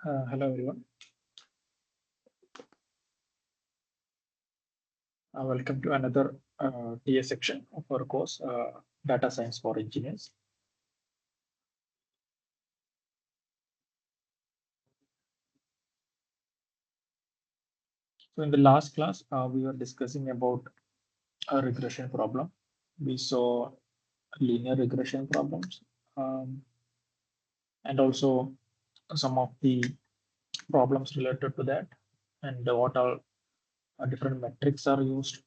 Hello everyone. Welcome to another TS section of our course, Data Science for Engineers. So in the last class, we were discussing about a regression problem. We saw linear regression problems um, and also some of the problems related to that and what all different metrics are used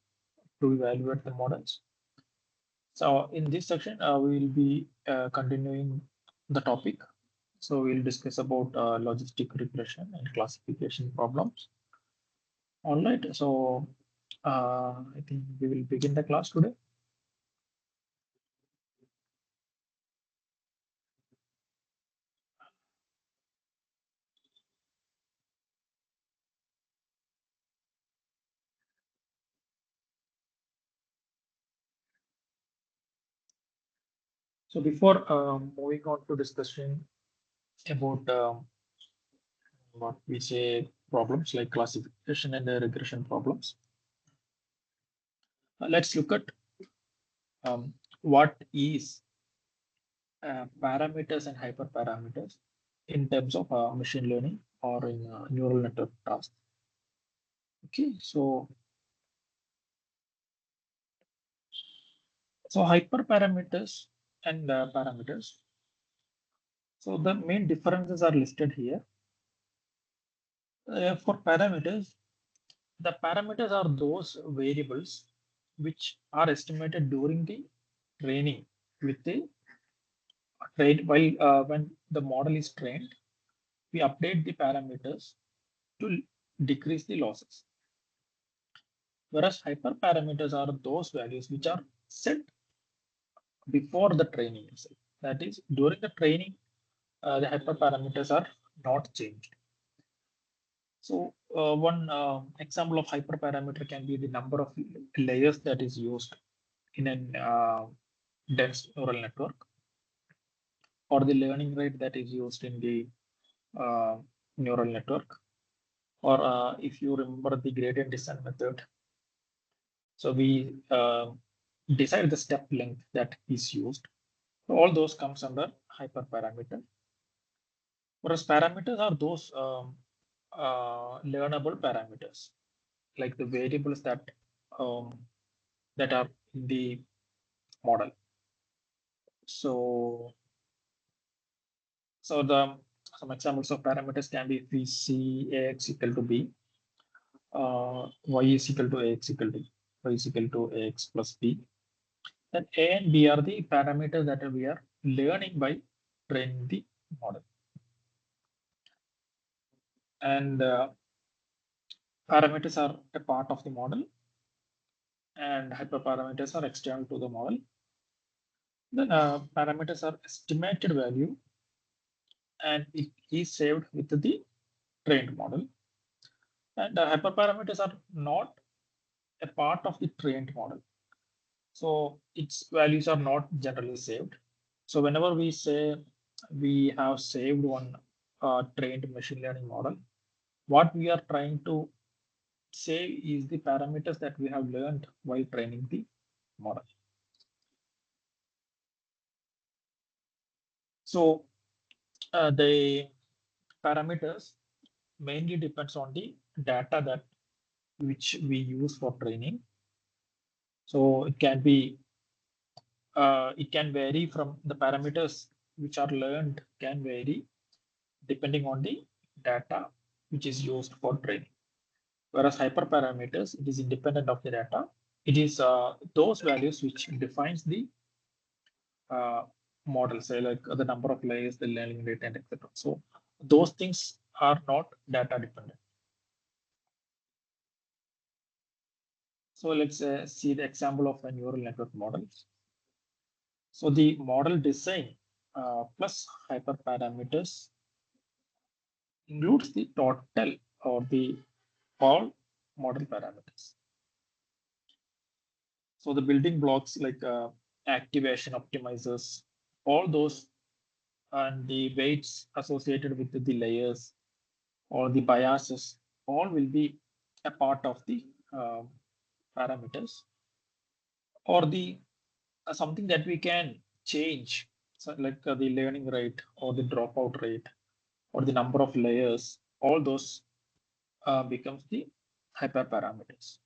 to evaluate the models. So in this section, we will be continuing the topic. So we'll discuss about logistic regression and classification problems. All right. So I think we will begin the class today. So before moving on to discussion about what we say problems like classification and regression problems, let's look at what is parameters and hyperparameters in terms of machine learning or in neural network tasks. Okay, so hyperparameters and parameters. So the main differences are listed here. For parameters, the parameters are those variables which are estimated during the training with the train while when the model is trained, we update the parameters to decrease the losses. Whereas hyperparameters are those values which are set before the training itself. That is, during the training, the hyperparameters are not changed. So one example of hyperparameter can be the number of layers that is used in a dense neural network, or the learning rate that is used in the uh, neural network, or if you remember the gradient descent method. So we decide the step length that is used. So all those comes under hyperparameter. Whereas parameters are those learnable parameters, like the variables um, that are in the model. So, so the some examples of parameters can be if we see ax equal to b, y is equal to ax equal to y is equal to ax plus b. Then a and b are the parameters that we are learning by training the model. And parameters are a part of the model, and hyperparameters are external to the model. Then parameters are estimated value, and it is saved with the trained model. And hyperparameters are not a part of the trained model. So its values are not generally saved. So whenever we say we have saved one trained machine learning model, what we are trying to say is the parameters that we have learned while training the model. So the parameters mainly depends on the data that which we use for training. So it can vary from the parameters which are learned can vary depending on the data which is used for training. Whereas hyperparameters, it is independent of the data. It is those values which defines the uh, model, say like the number of layers, the learning rate, and etc. So those things are not data dependent. So let's see the example of a neural network model. So the model design plus hyperparameters includes the total or the all model parameters. So the building blocks like activation optimizers, all those and the weights associated with the layers or the biases, all will be a part of the parameters, or the something that we can change, so like the learning rate or the dropout rate or the number of layers, all those becomes the hyperparameters.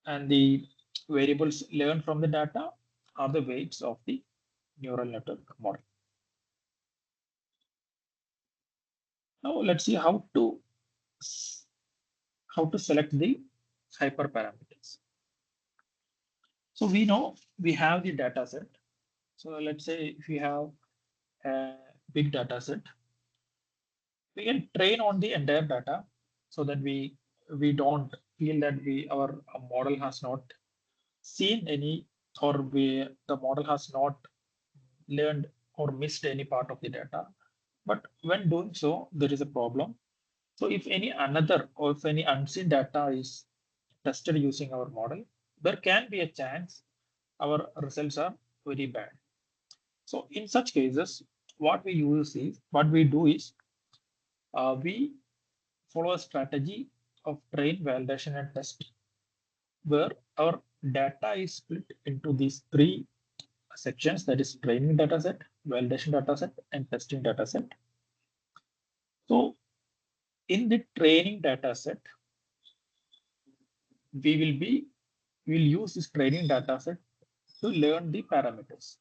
And the variables learned from the data are the weights of the neural network model. Now let's see how to select the hyperparameters. So we know we have the data set. So let's say if we have a big data set, we can train on the entire data so that we don't feel that our model has not seen any, or the model has not learned or missed any part of the data. But when doing so, there is a problem. So if any another or if any unseen data is tested using our model, there can be a chance our results are very bad. So in such cases, what we do is we follow a strategy of train, validation, and test, where our data is split into these three sections, that is training dataset, validation dataset, and testing dataset. So in the training dataset, we will be we'll use this training dataset to learn the parameters.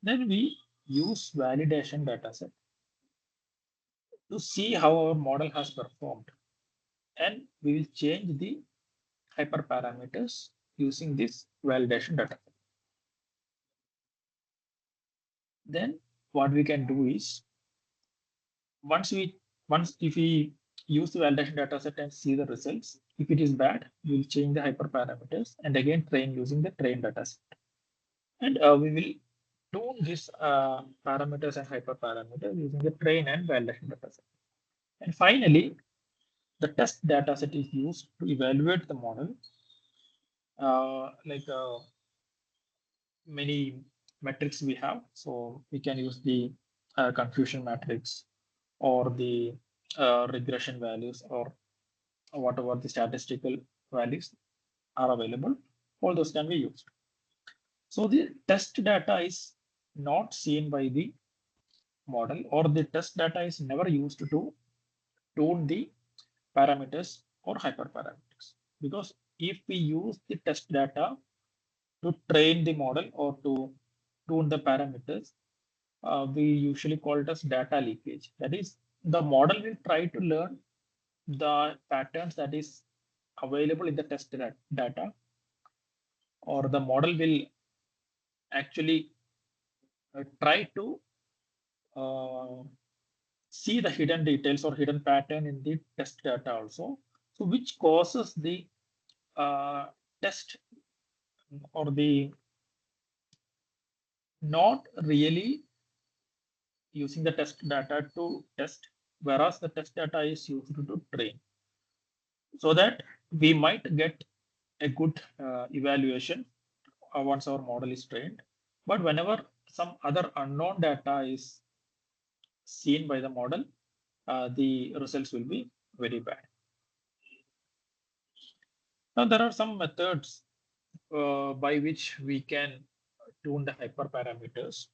Then we use validation dataset to see how our model has performed, and we will change the hyperparameters using this validation data. Then what we can do is once we once if we use the validation dataset and see the results, if it is bad, we'll change the hyperparameters and again train using the train dataset. And we will tune these parameters and hyperparameters using the train and validation dataset. And finally, the test dataset is used to evaluate the model, like many metrics we have. So we can use the confusion matrix or the regression values or whatever the statistical values are available. All those can be used. So the test data is not seen by the model, or the test data is never used to tune the parameters or hyperparameters. Because if we use the test data to train the model or to tune the parameters, we usually call it as data leakage. That is, the model will try to learn the patterns that is available in the test data, or the model will actually try to uh, see the hidden details or hidden pattern in the test data also. So which causes the test or the not really using the test data to test, whereas the test data is used to train, so that we might get a good evaluation once our model is trained. But whenever some other unknown data is seen by the model, the results will be very bad. Now, there are some methods by which we can tune the hyperparameters.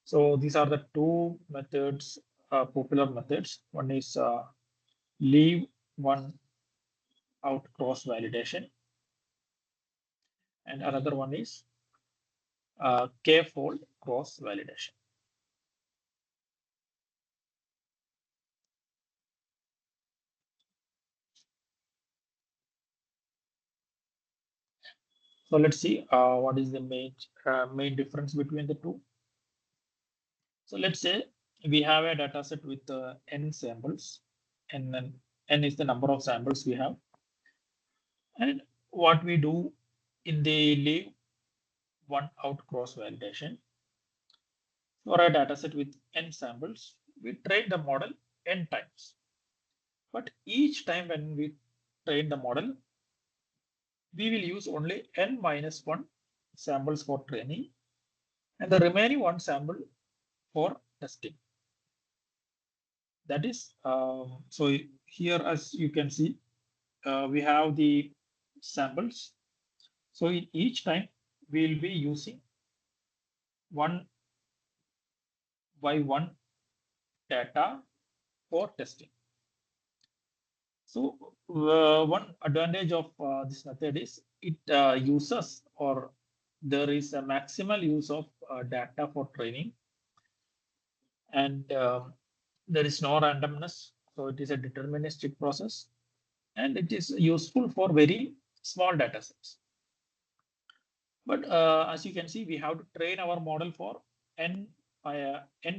So these are the two methods, popular methods. One is leave one out cross validation, and another one is k-fold cross validation. So let's see what is the main difference between the two. So let's say we have a data set with n samples, and then n is the number of samples we have. And what we do in the leave one out cross validation, for a data set with n samples, we train the model n times. But each time when we train the model, we will use only n minus 1 samples for training and the remaining one sample for testing. That is, so here, as you can see, we have the samples. So in each time, we'll be using one by one data for testing. So one advantage of this method is it uses, or there is a maximal use of data for training, and there is no randomness. So it is a deterministic process, and it is useful for very small data sets. But as you can see, we have to train our model for n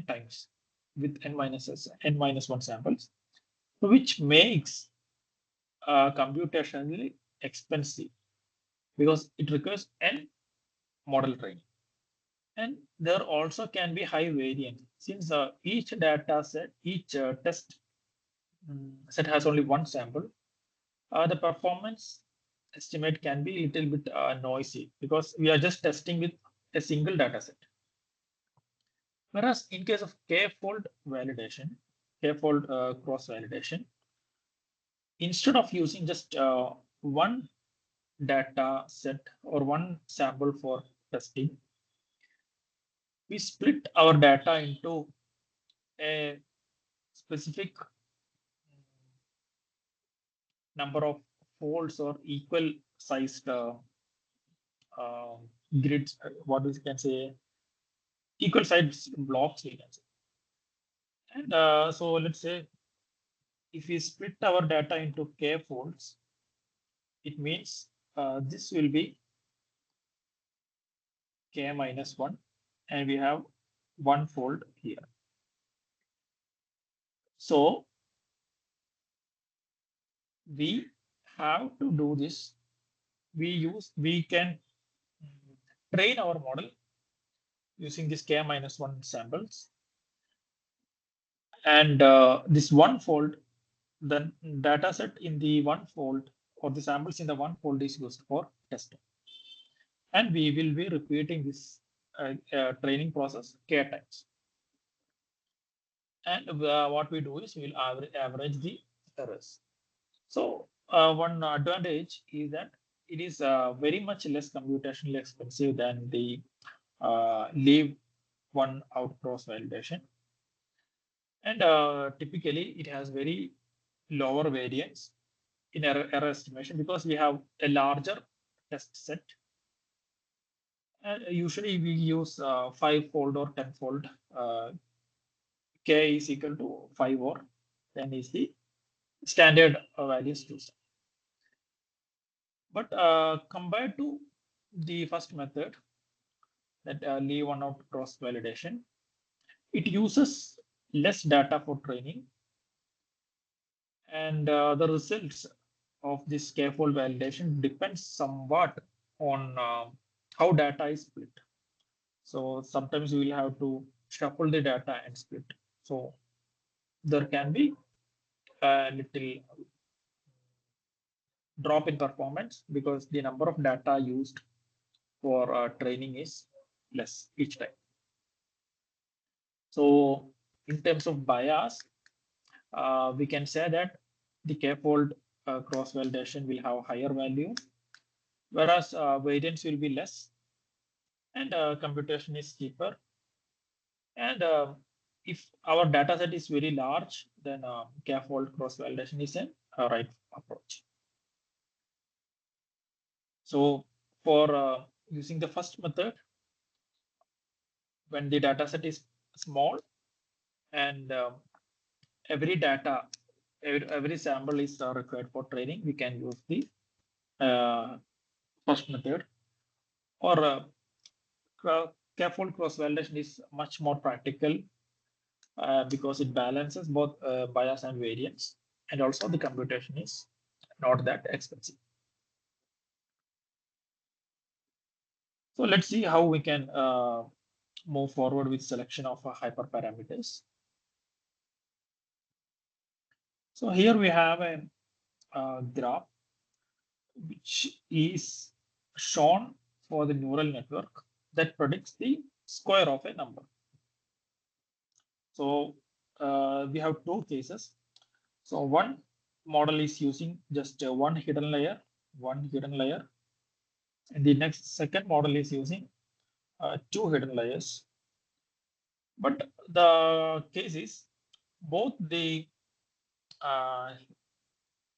times with n minus one samples, which makes computationally expensive because it requires n model training. And there also can be high variance since each data set, each test set has only one sample. The performance estimate can be a little bit noisy because we are just testing with a single data set. Whereas in case of k-fold validation, k-fold cross validation, instead of using just one data set or one sample for testing, we split our data into a specific number of folds or equal sized uh, grids, what we can say, equal sized blocks, we can say. And so let's say if we split our data into k folds, it means this will be k minus 1, and we have one fold here. So we have to do this. We can train our model using this k minus 1 samples, and this one fold, the data set in the one fold or the samples in the one fold is used for testing, and we will be repeating this training process k times. And what we do is we will average the errors. So one advantage is that it is very much less computationally expensive than the leave one out cross validation. And typically it has very lower variance in error estimation because we have a larger test set. And usually we use 5-fold or 10-fold. K is equal to 5 or 10 is the standard values used. But compared to the first method, that leave one out cross validation, it uses less data for training, and the results of this scaffold validation depends somewhat on how data is split. So sometimes we will have to shuffle the data and split. So there can be a little drop in performance because the number of data used for training is less each time. So in terms of bias, we can say that the k-fold cross validation will have higher value, whereas variance will be less, and computation is cheaper. And if our data set is very large, then k-fold cross validation is a right approach. So for using the first method, when the data set is small and every data, every sample is required for training, we can use the first method. Or k-fold cross validation is much more practical because it balances both bias and variance, and also the computation is not that expensive. So let's see how we can move forward with selection of hyperparameters. So here we have a graph which is shown for the neural network that predicts the square of a number. So we have two cases. So one model is using just one hidden layer, and the next second model is using two hidden layers. But the case is both the uh,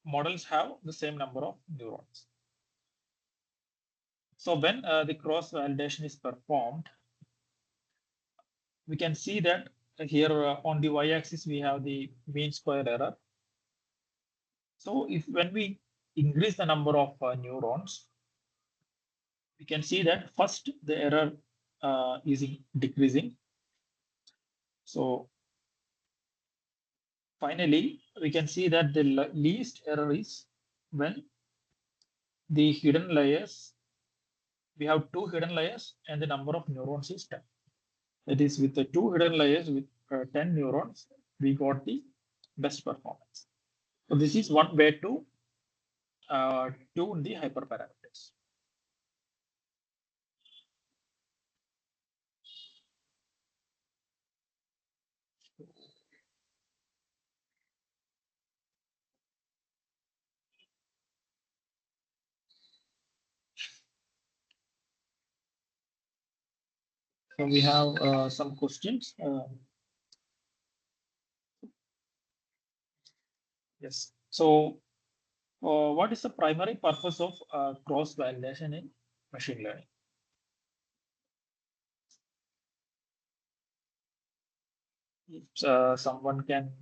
models have the same number of neurons. So when the cross validation is performed, we can see that here on the y-axis we have the mean square error. So if when we increase the number of neurons, we can see that first the error is decreasing. So finally, we can see that the least error is when the hidden layers, we have two hidden layers and the number of neurons is 10. That is, with the two hidden layers with 10 neurons, we got the best performance. So this is one way to tune the hyperparameters. So we have some questions. Yes. So what is the primary purpose of cross validation in machine learning? If someone can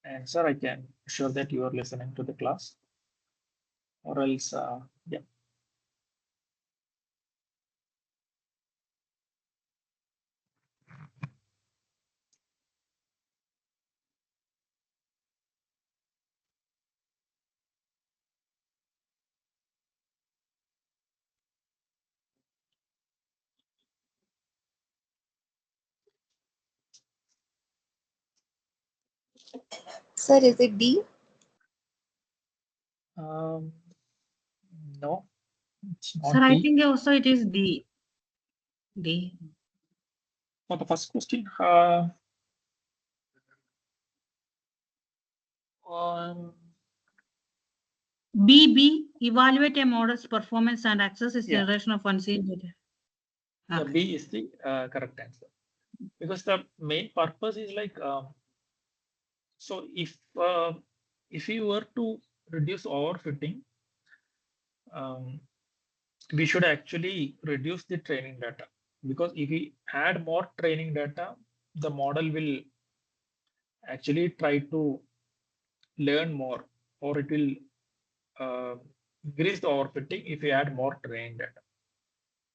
answer, I can assure that you are listening to the class, or else, yeah. Sir, is it D? Um, no, it's Sir, not I D. think also it is D. D. For the first question, um, B. Evaluate a model's performance and access its yeah, generation of unseen data. yeah, Okay. B is the correct answer, because the main purpose is like, so if you were to reduce overfitting, um, we should actually reduce the training data, because if we add more training data, the model will actually try to learn more, or it will uh, increase the overfitting if we add more training data.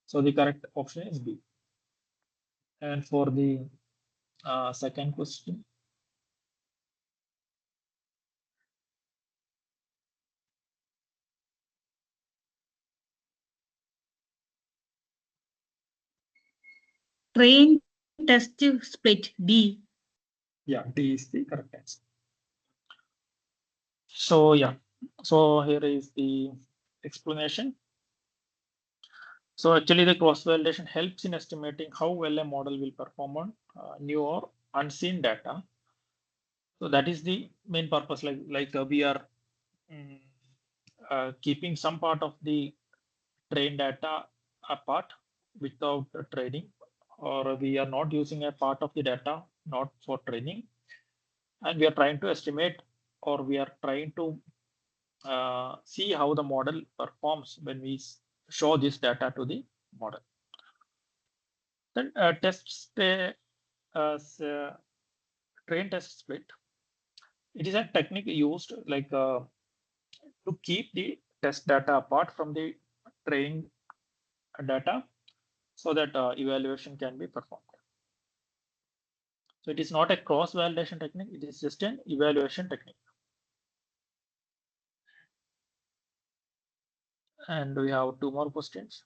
So the correct option is B. And for the second question, Train test split D. yeah, D is the correct answer. So yeah, so here is the explanation. So actually the cross validation helps in estimating how well a model will perform on new or unseen data. So that is the main purpose. Like we are mm, keeping some part of the train data apart without training, or we are not using a part of the data not for training, and we are trying to estimate, or we are trying to see how the model performs when we show this data to the model. Then tests the train test split. It is a technique used like to keep the test data apart from the training data, so that evaluation can be performed. So it is not a cross validation technique, it is just an evaluation technique. And we have two more questions.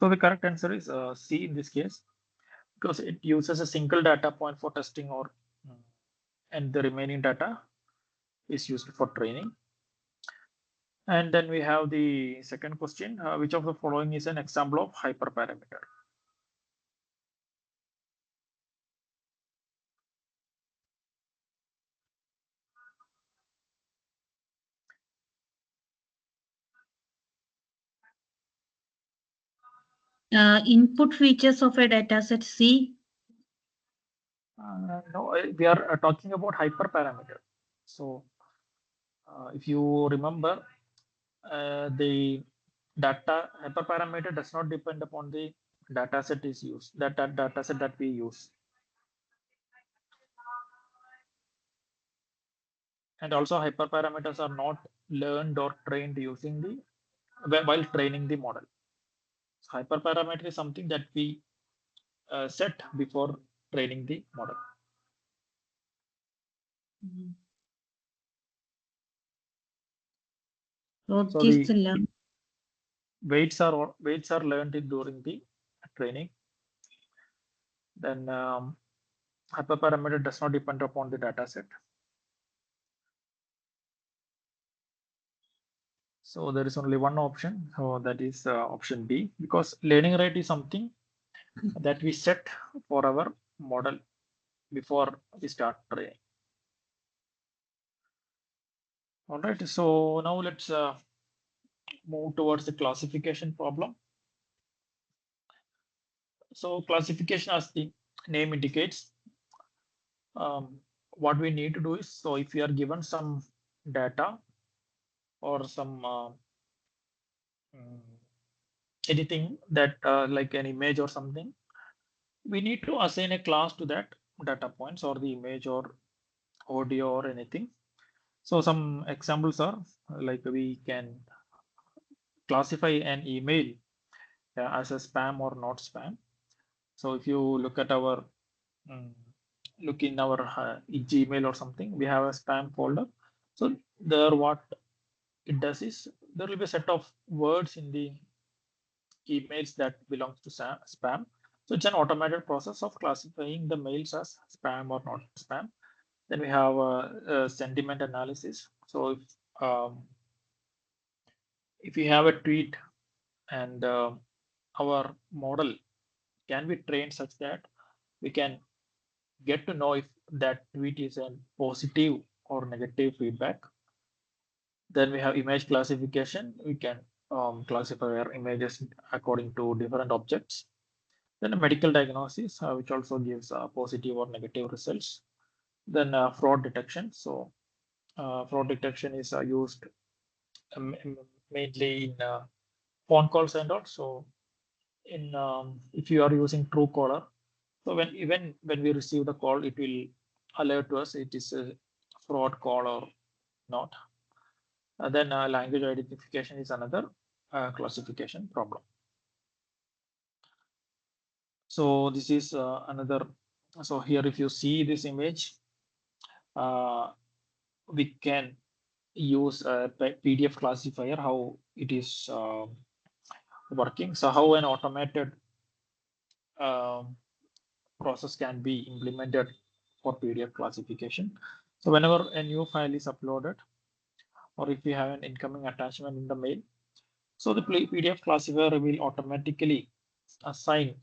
So the correct answer is C in this case, because it uses a single data point for testing and the remaining data is used for training. And then we have the second question, which of the following is an example of hyperparameter? Input features of a dataset C. No, we are talking about hyperparameter. So if you remember, the data hyperparameter does not depend upon the data set is used, that data set that we use. And also hyperparameters are not learned or trained using while training the model. So hyperparameter is something that we set before training the model. So the weights are learned during the training. Then hyperparameter does not depend upon the data set. So there is only one option, so that is option B, because learning rate is something that we set for our model before we start training. All right, so now let's move towards the classification problem. So classification, as the name indicates, what we need to do is, so if we are given some data or some anything that like an image or something, we need to assign a class to that data points or the image or audio or anything. So some examples are like we can classify an email as a spam or not spam. So if you look at our look in our Gmail or something, we have a spam folder. So there, what it does is there will be a set of words in the emails that belongs to spam. So it's an automated process of classifying the mails as spam or not spam. Then we have a sentiment analysis. So if we have a tweet and our model can be trained such that we can get to know if that tweet is a positive or negative feedback. Then we have image classification. We can classify our images according to different objects. Then a medical diagnosis, which also gives positive or negative results. Then fraud detection. So fraud detection is used mainly in phone calls and also in if you are using Truecaller. So when we receive the call, it will alert to us it is a fraud call or not. Then language identification is another classification problem. So this is another. So here, if you see this image, we can use a PDF classifier, how it is working. So how an automated um, process can be implemented for PDF classification. So whenever a new file is uploaded, or if you have an incoming attachment in the mail, so the PDF classifier will automatically assign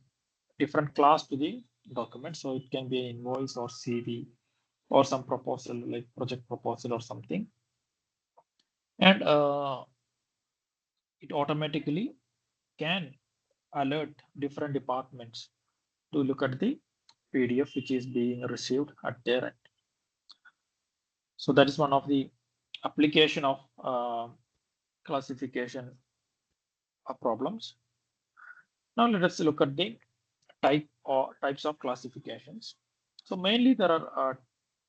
different class to the document. So it can be an invoice or CV or some proposal like project proposal or something. And it automatically can alert different departments to look at the PDF which is being received at their end. So that is one of the application of classification problems. Now let us look at the types of classifications. So mainly there are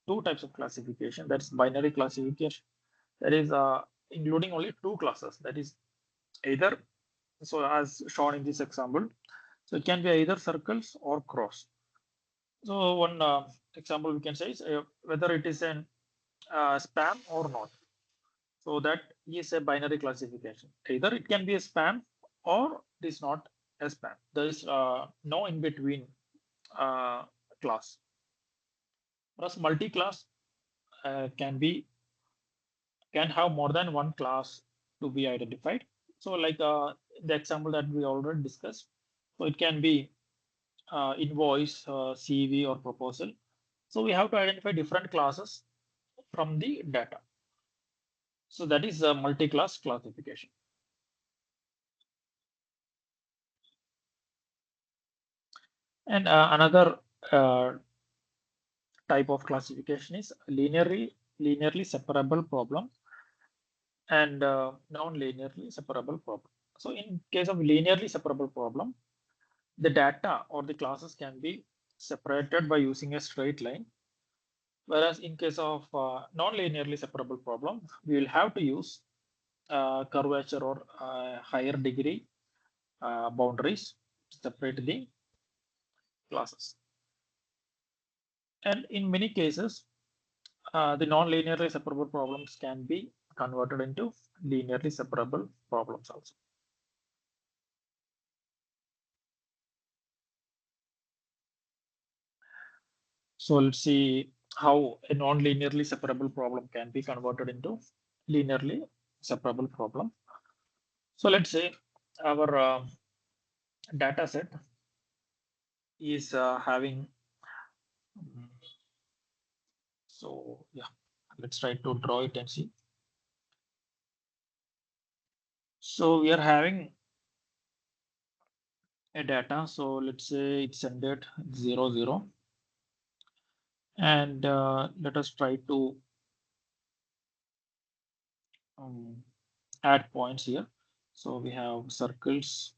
two types of classification. That's binary classification. That is including only two classes. That is either, so as shown in this example, so it can be either circles or cross. So one example we can say is whether it is an spam or not. So that is a binary classification. Either it can be a spam or it is not span. There is no in between class. Whereas multi-class can have more than one class to be identified. So like the example that we already discussed. So it can be invoice, CV, or proposal. So we have to identify different classes from the data. So that is a multi-class classification. And another type of classification is linearly separable problem and non-linearly separable problem. So in case of linearly separable problem, the data or the classes can be separated by using a straight line. Whereas in case of non-linearly separable problem, we will have to use curvature or higher degree boundaries to separate the classes. And in many cases, the non-linearly separable problems can be converted into linearly separable problems also. So let's see how a non-linearly separable problem can be converted into linearly separable problem. So let's say our data set is having, so yeah, let's try to draw it and see. So we are having a data. So let's say it's ended 0, 0. And let us try to add points here. So we have circles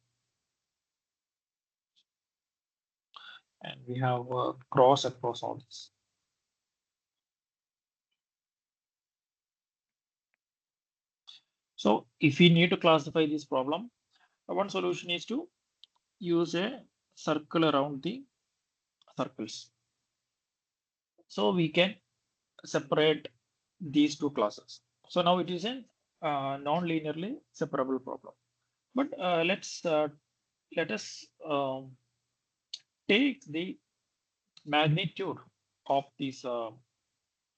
and we have cross across all this. So if we need to classify this problem, one solution is to use a circle around the circles. So we can separate these two classes. So now it is a non-linearly separable problem. But let us take the magnitude of these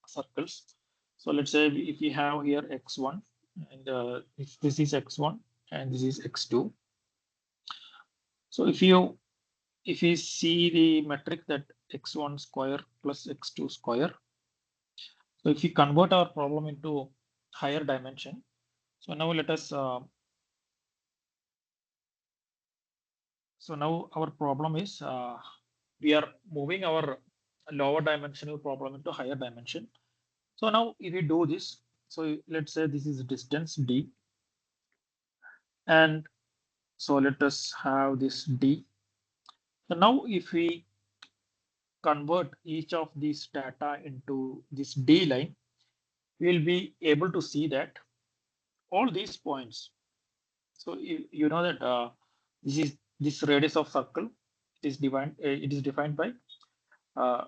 circles. So let's say if we have here x1 and if this is x1 and this is x2. So if you see the metric that x1 square plus x2 square. So if we convert our problem into higher dimension. So now let us so now our problem is we are moving our lower dimensional problem into higher dimension. So now if we do this, so let's say this is distance d, and so let us have this d. So now if we convert each of these data into this d line, we'll be able to see that all these points. So you know that this radius of circle it is defined by uh,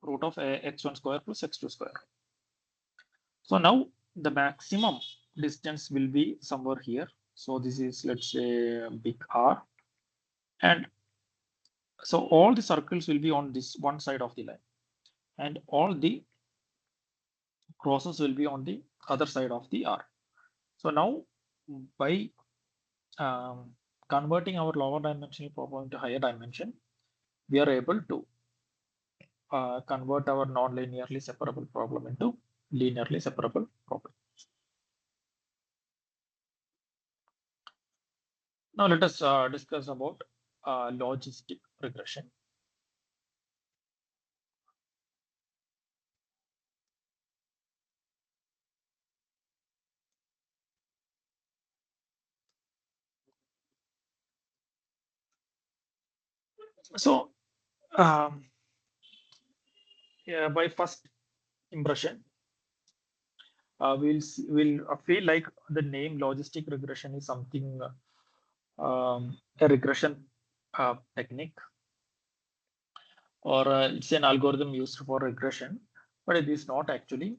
root of x1 square plus x2 square. So now the maximum distance will be somewhere here. So this is, let's say, big R. And so all the circles will be on this one side of the line. And all the crosses will be on the other side of the R. So now by converting our lower dimensional problem into higher dimension, we are able to convert our non-linearly separable problem into linearly separable problem. Now let us discuss about logistic regression. So yeah, by first impression, we'll feel like the name logistic regression is something a regression technique, or it's an algorithm used for regression, but it is not actually.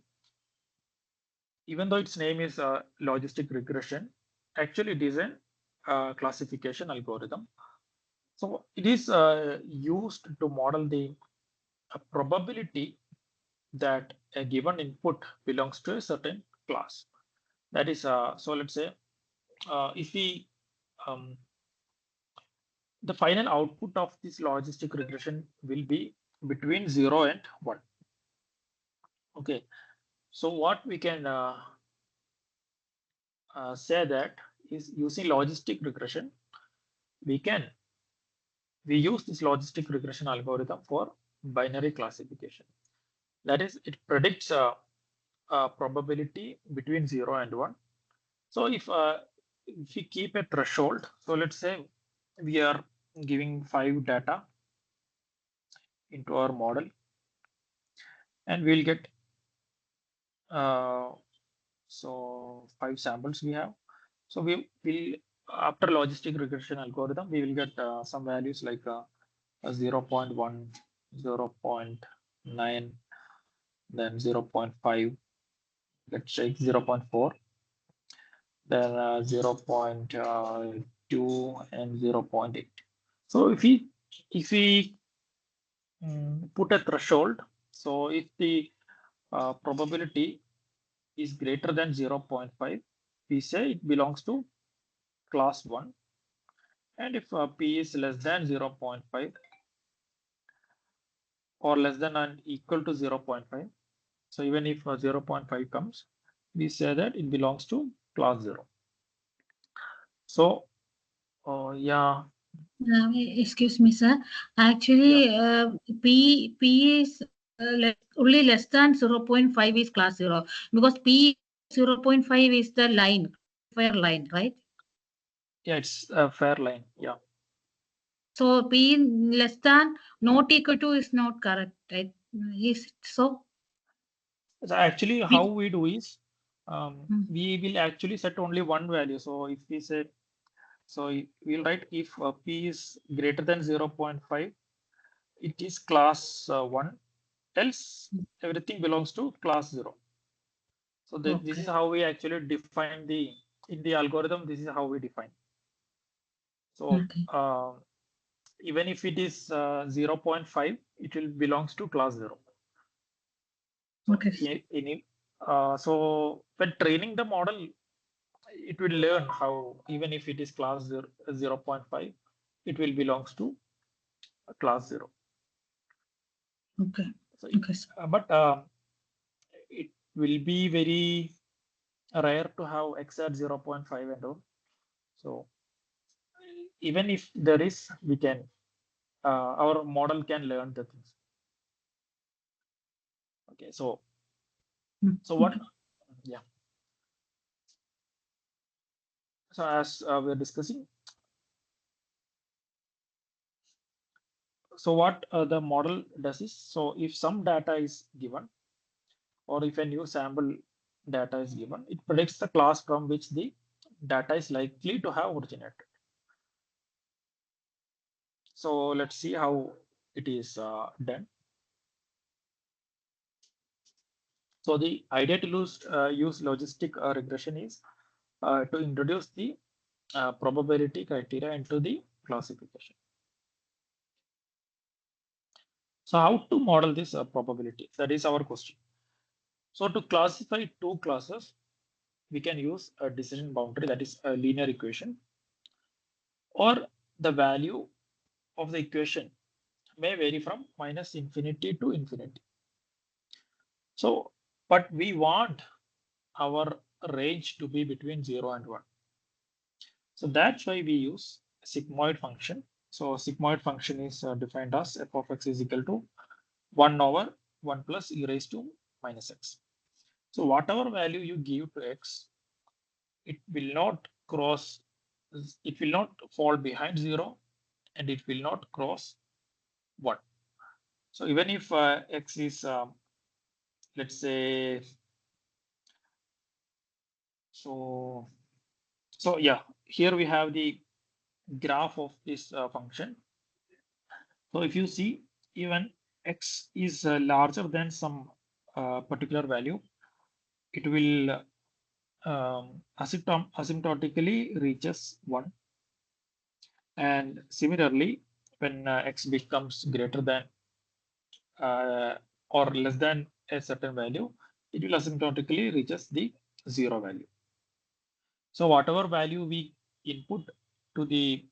Even though its name is logistic regression, actually it is an classification algorithm. So it is used to model the probability that a given input belongs to a certain class. That is, so let's say if we um, the final output of this logistic regression will be between 0 and 1. Okay, so what we can say that is using logistic regression, we use this logistic regression algorithm for binary classification. That is, it predicts a probability between 0 and 1. So if we keep a threshold, so let's say we are giving 5 data into our model, and we'll get uh, so 5 samples we have. So we will, after logistic regression algorithm, we will get some values like 0.1, 0.9, then 0.5, let's check 0.4, then 0.2 and 0.8. So if we put a threshold, so if the probability is greater than 0.5, we say it belongs to class 1, and if p is less than 0.5 or less than or equal to 0.5, so even if 0.5 comes, we say that it belongs to class 0. So yeah, Excuse me, sir. Actually, P is only less than 0.5 is class 0 because P 0.5 is the line, fair line, right? yeah, it's a fair line. Yeah. So P less than not equal to is not correct, right? Is it so? So actually, how Which, we do is mm, we will actually set only one value. So if we say, so we'll write if p is greater than 0.5, it is class 1, else everything belongs to class 0. So this is okay, how we actually define the, in the algorithm, this is how we define. So okay, even if it is 0.5, it will belongs to class 0. So okay, so when training the model, it will learn how even if it is class 0, 0.5, it will belongs to class 0. okay, So okay, sir. but it will be very rare to have exact 0.5 and all. So even if there is, we can our model can learn the things. Okay, so what? Okay. Yeah. So as we're discussing, so what the model does is, so if some data is given, or if a new sample data is given, it predicts the class from which the data is likely to have originated. So let's see how it is done. So the idea to use logistic regression is to introduce the probability criteria into the classification. So how to model this probability? That is our question. So to classify two classes, we can use a decision boundary, that is a linear equation, or the value of the equation may vary from minus infinity to infinity. So, but we want our range to be between 0 and 1. So that's why we use sigmoid function. So sigmoid function is defined as f of x is equal to 1 over 1 plus e raised to minus x. So whatever value you give to x, it will not cross, it will not fall behind 0, and it will not cross 1. So even if x is, let's say, so, so yeah, here we have the graph of this function. So if you see, even x is larger than some particular value, it will asymptotically reaches 1. And similarly, when x becomes greater than or less than a certain value, it will asymptotically reaches the zero value. So whatever value we input to the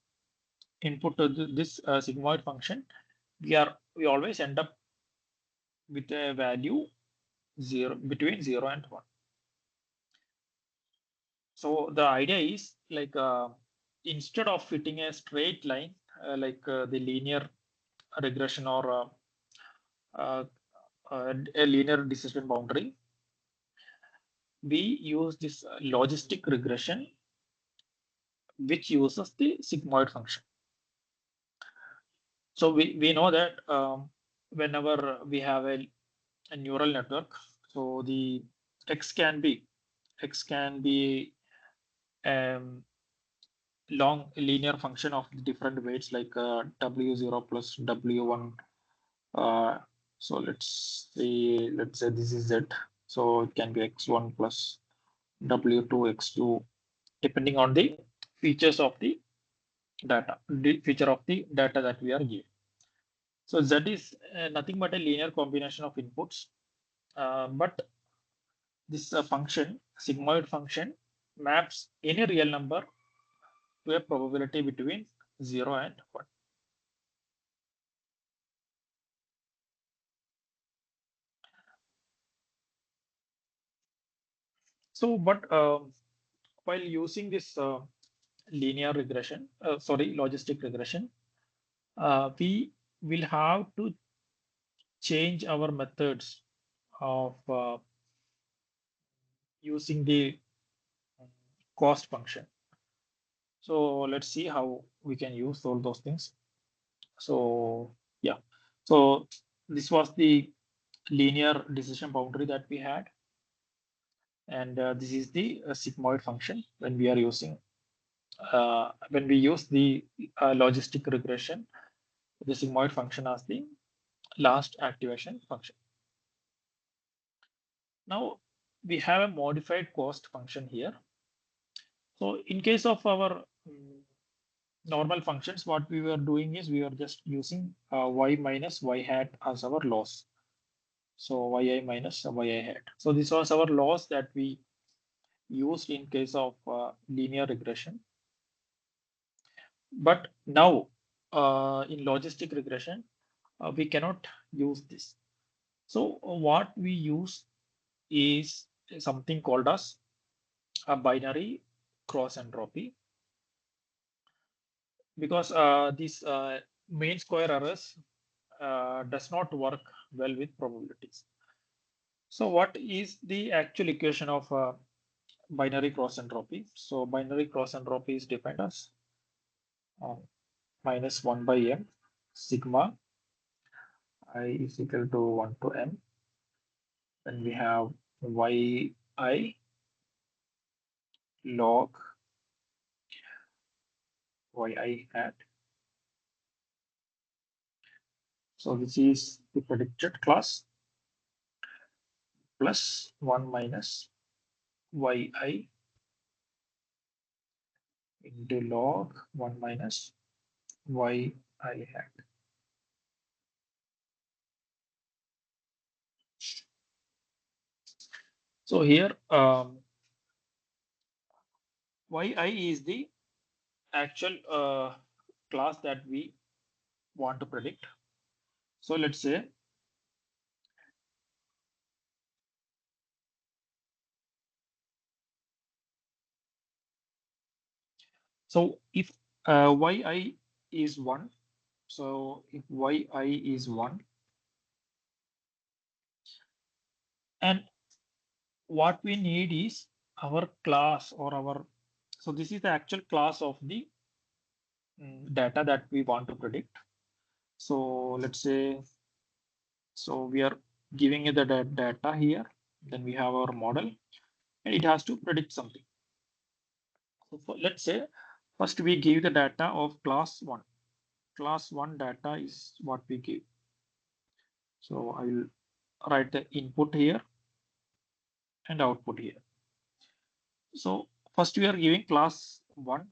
this sigmoid function, we always end up with a value zero between 0 and 1. So the idea is like instead of fitting a straight line like the linear regression or uh, a linear decision boundary, we use this logistic regression which uses the sigmoid function. So we know that whenever we have a neural network, so the x can be x can be um, long linear function of different weights like w0 plus w1. Uh, so let's say this is z. So it can be x1 plus w2 x2 depending on the features of the data, the feature of the data that we are given. So z is nothing but a linear combination of inputs, but this function, sigmoid function, maps any real number to a probability between 0 and 1. So, but while using this linear regression, logistic regression, we will have to change our methods of using the cost function. So let's see how we can use all those things. So yeah, so this was the linear decision boundary that we had, and this is the sigmoid function when we are using when we use the logistic regression, the sigmoid function as the last activation function. Now we have a modified cost function here. So in case of our normal functions, what we were doing is we were just using y minus y hat as our loss. So yi minus yi hat. So this was our loss that we used in case of linear regression. But now in logistic regression, we cannot use this. So what we use is something called as a binary cross entropy, because this main square errors does not work well with probabilities. So what is the actual equation of binary cross entropy? So binary cross entropy is defined as minus 1 by m sigma I is equal to 1 to m. Then we have yi log yi hat. So this is the predicted class plus 1 minus yi into log 1 minus yi hat. So here yi is the actual class that we want to predict. So let's say so if yi is 1, so if yi is 1, and what we need is our class or our, so this is the actual class of the data that we want to predict. So let's say, so we are giving you the data here, then we have our model and it has to predict something. So let's say first we give the data of class 1. Class 1 data is what we give. So I will write the input here and output here. So first we are giving class 1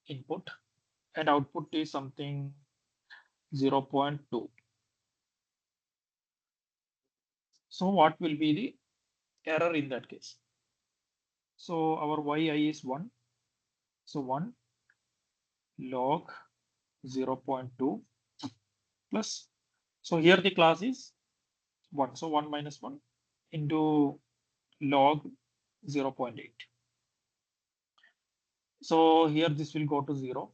input, and output is something 0.2. So what will be the error in that case? So our yi is 1. So 1 log 0.2 plus. So here the class is 1. So 1 minus 1 into log 0.8. So here this will go to 0,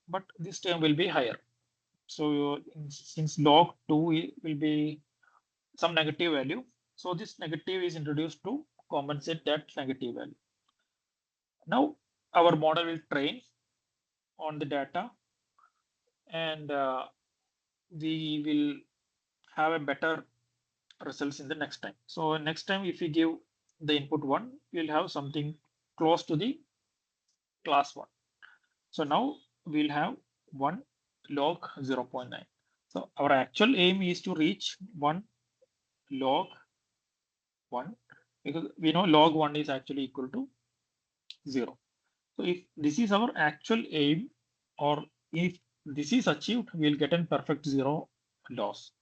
but this term will be higher. So since log 2 will be some negative value, so this negative is introduced to compensate that negative value. Now our model will train on the data, and we will have a better results in the next time. So next time if we give the input 1, we'll have something close to the class 1. So now we'll have 1 log 0.9. So our actual aim is to reach 1 log 1, because we know log 1 is actually equal to 0. So if this is our actual aim, or if this is achieved, we'll get a perfect 0 loss.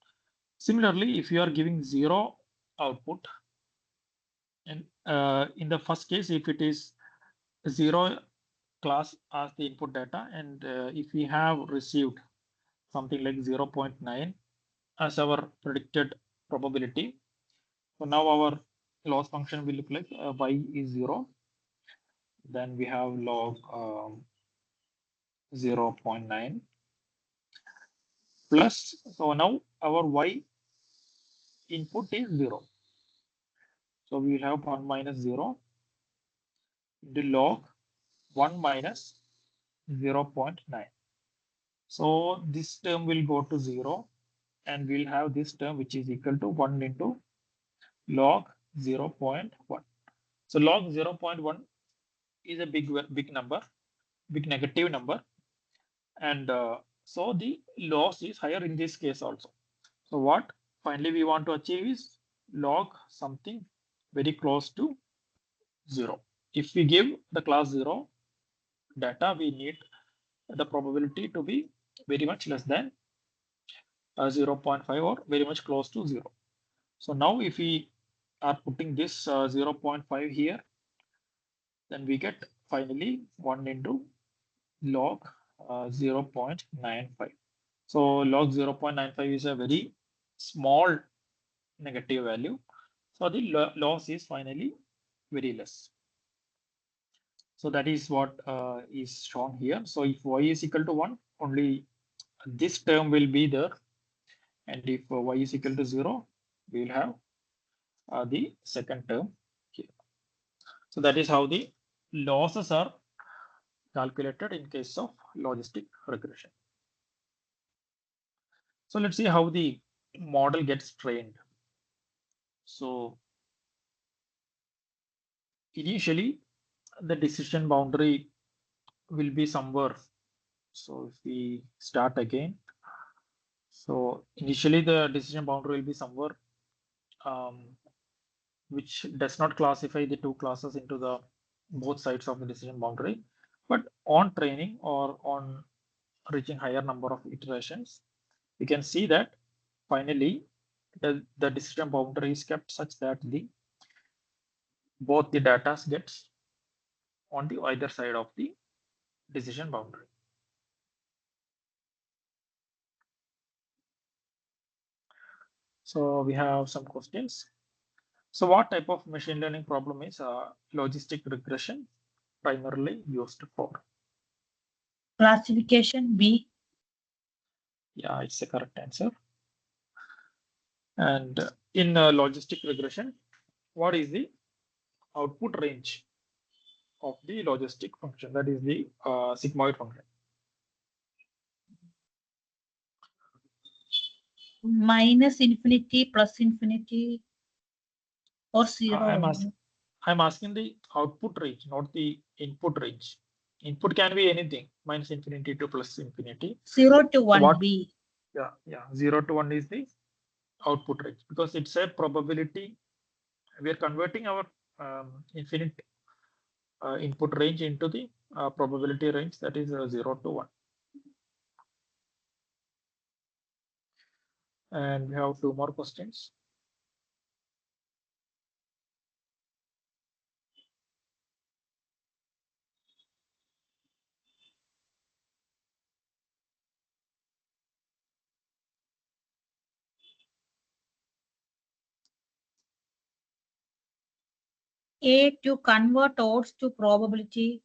Similarly, if you are giving 0 output, and in the first case, if it is 0 class as the input data, and if we have received something like 0.9 as our predicted probability, so now our loss function will look like y is 0, then we have log 0.9 plus, so now our y input is 0. So we will have 1 minus 0 into log 1 minus 0.9. So this term will go to 0, and we'll have this term which is equal to 1 into log 0.1. So log 0.1 is a big number, big negative number, and so the loss is higher in this case also. So what finally we want to achieve is log something very close to 0. If we give the class 0 data, we need the probability to be very much less than 0.5 or very much close to 0. So now if we are putting this 0.5 here, then we get finally 1 into log 0.95. So log 0.95 is a very small negative value. So the loss is finally very less. So that is what is shown here. So if y is equal to 1, only this term will be there. And if y is equal to 0, we will have the second term here. So that is how the losses are calculated in case of logistic regression. So let's see how the model gets trained. So initially, the decision boundary will be somewhere. So if we start again, so initially the decision boundary will be somewhere which does not classify the two classes into the both sides of the decision boundary. But on training or on reaching higher number of iterations, we can see that finally the decision boundary is kept such that both the data gets on the either side of the decision boundary. So we have some questions. So what type of machine learning problem is logistic regression primarily used for? Classification B. Yeah, it's a correct answer. And in logistic regression, what is the output range of the logistic function? That is the sigmoid function. Minus infinity, plus infinity, or 0. I'm asking the output range, not the input range. Input can be anything, minus infinity to plus infinity. 0 to 1 So B. Yeah, 0 to 1 is the output range, because it's a probability. We are converting our infinite input range into the probability range, that is 0 to 1. And we have two more questions. A, to convert odds to probability.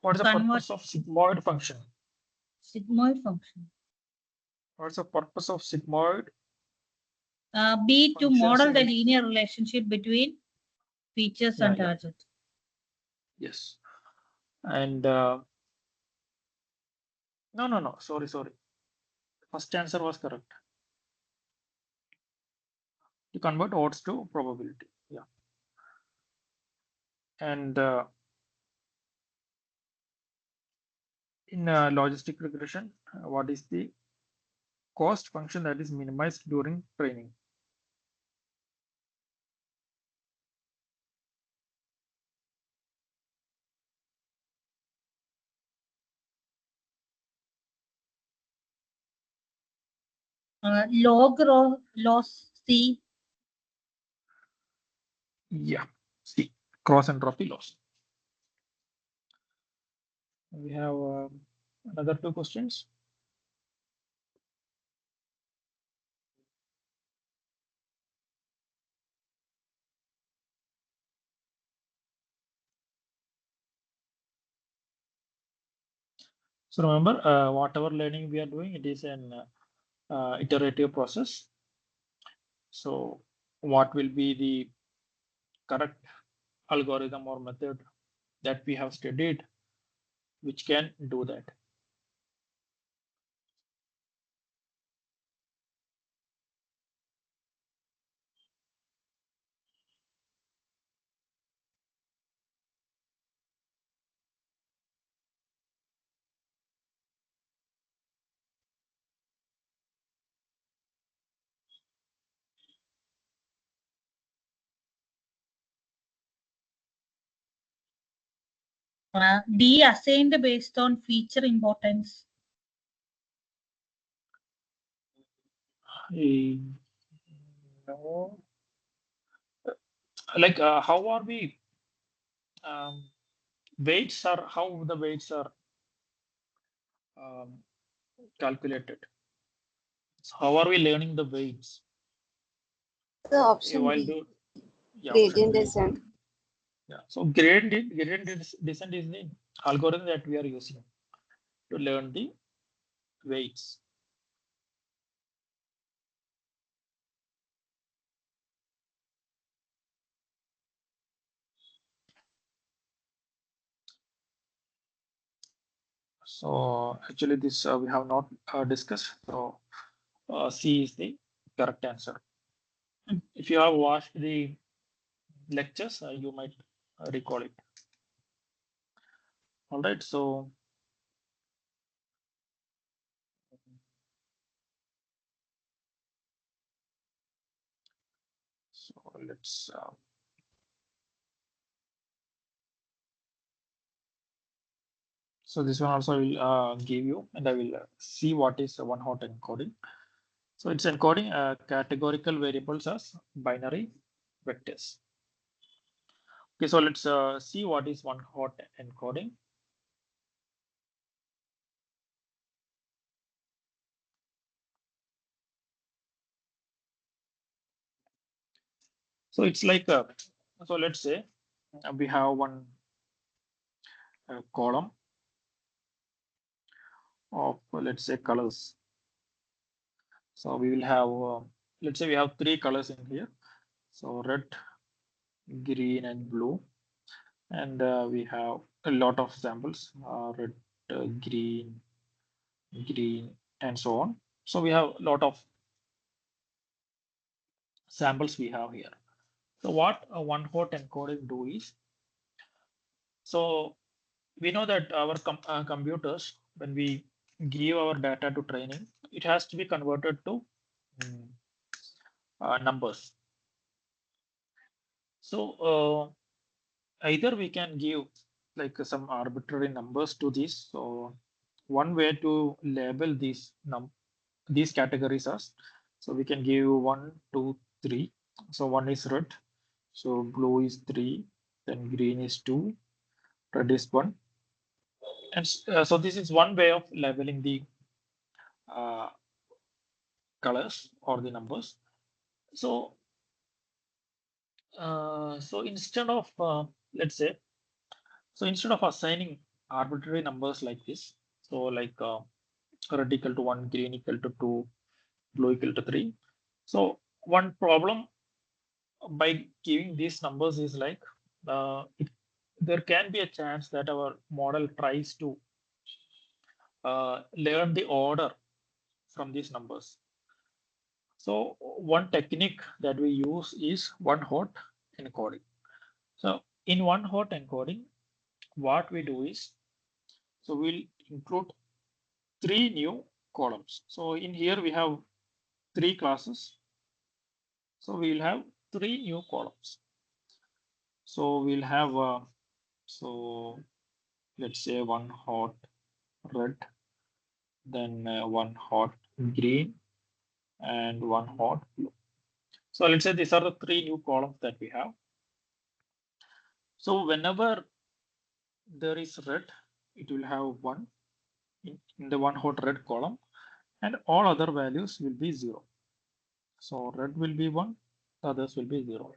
What is the Convert purpose of sigmoid function? sigmoid function. What's the purpose of sigmoid B, to functions model the in? linear relationship between features Yeah, and yeah, target. yes. And no. Sorry. First answer was correct. To convert odds to probability. Yeah. And in logistic regression, what is the cost function that is minimized during training? Loss C. Yeah. C. Cross entropy loss. We have another two questions. So remember, whatever learning we are doing, it is an iterative process. So what will be the correct algorithm or method that we have studied, which can do that? D, assigned based on feature importance. No. Like how are we um, weights are how the weights are um, calculated? So how are we learning the weights? The option While B, do yeah, option gradient B. descent. Yeah. So gradient descent is the algorithm that we are using to learn the weights. So actually this we have not discussed. So C is the correct answer. If you have watched the lectures, you might recall it. All right. So let's so this one also I will give you, and I will see what is one hot encoding. So it's encoding categorical variables as binary vectors. Okay, so let's see what is one hot encoding. So it's like so let's say we have one column of let's say colors. So we will have let's say we have three colors in here. So red, green, and blue, and we have a lot of samples: red, green, and so on. So we have a lot of samples we have here. So what a one hot encoding do is, so we know that our computers, when we give our data to training, it has to be converted to mm, numbers. So either we can give like some arbitrary numbers to this. So one way to label these categories as, so we can give 1, 2, 3. So 1 is red, so blue is 3, then green is 2, red is 1. And so this is one way of labeling the uh, colors or the numbers. So so instead of let's say, so instead of assigning arbitrary numbers like this, so like red equal to 1, green equal to 2, blue equal to 3. So one problem by giving these numbers is like there can be a chance that our model tries to learn the order from these numbers. So one technique that we use is one-hot encoding. So in one-hot encoding, what we do is, so we'll include 3 new columns. So in here we have 3 classes. So we'll have 3 new columns. So we'll have so let's say one hot red, then one hot green, and one hot blue. So let's say these are the 3 new columns that we have. So whenever there is red, it will have 1 in the one hot red column, and all other values will be 0. So red will be 1, the others will be 0.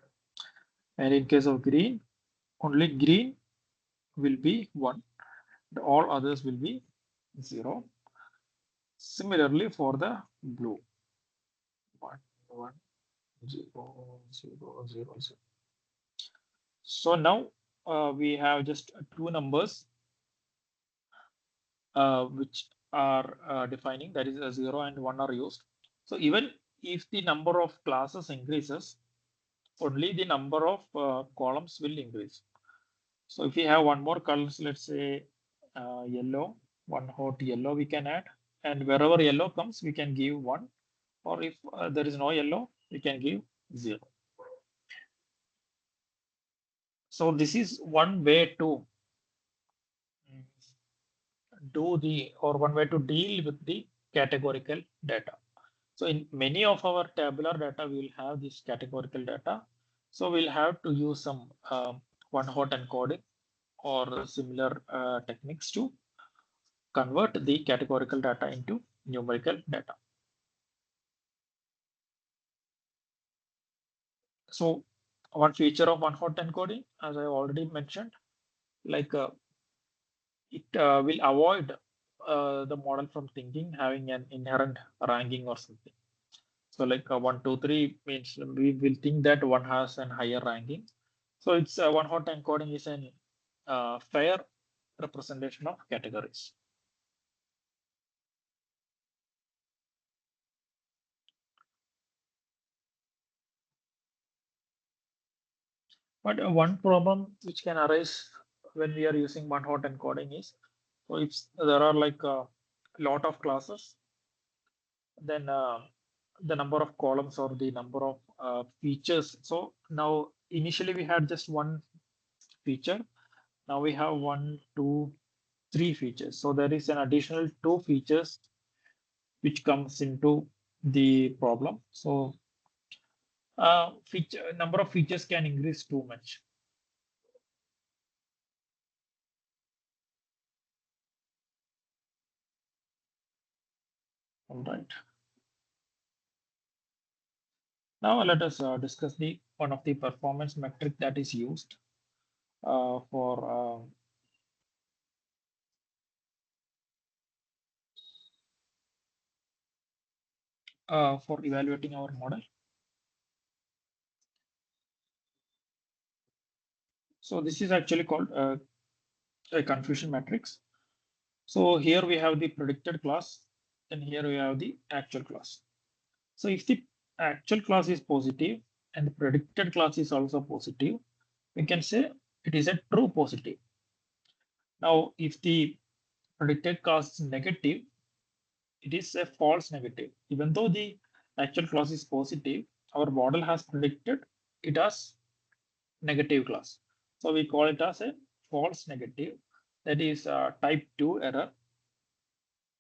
And in case of green, only green will be 1, all others will be 0. Similarly for the blue, 1, 1, 0, 0, 0, 0. So now we have just 2 numbers which are defining, that is 0 and 1 are used. So even if the number of classes increases, only the number of columns will increase. So if we have one more colors, let's say yellow, one hot yellow we can add, and wherever yellow comes, we can give 1, or if there is no yellow, we can give 0. So this is one way to do the, or one way to deal with the categorical data. So in many of our tabular data, we will have this categorical data. So we'll have to use some one-hot encoding or similar techniques to convert the categorical data into numerical data. So one feature of one-hot encoding, as I already mentioned, like it will avoid the model from thinking having an inherent ranking or something. So like 1, 2, 3 means we will think that one has an higher ranking. So it's one-hot encoding is an fair representation of categories. But one problem which can arise when we are using one-hot encoding is, so if there are like a lot of classes, then the number of columns or the number of features. So now initially we had just one feature. Now we have 1, 2, 3 features. So there is an additional 2 features which comes into the problem. So feature number of features can increase too much. All right. Now let us discuss the one of the performance metric that is used for evaluating our model. So this is actually called a confusion matrix. So here we have the predicted class, and here we have the actual class. So if the actual class is positive and the predicted class is also positive, we can say it is a true positive. Now, if the predicted class is negative, it is a false negative. Even though the actual class is positive, our model has predicted it as negative class. So we call it as a false negative. That is type 2 error.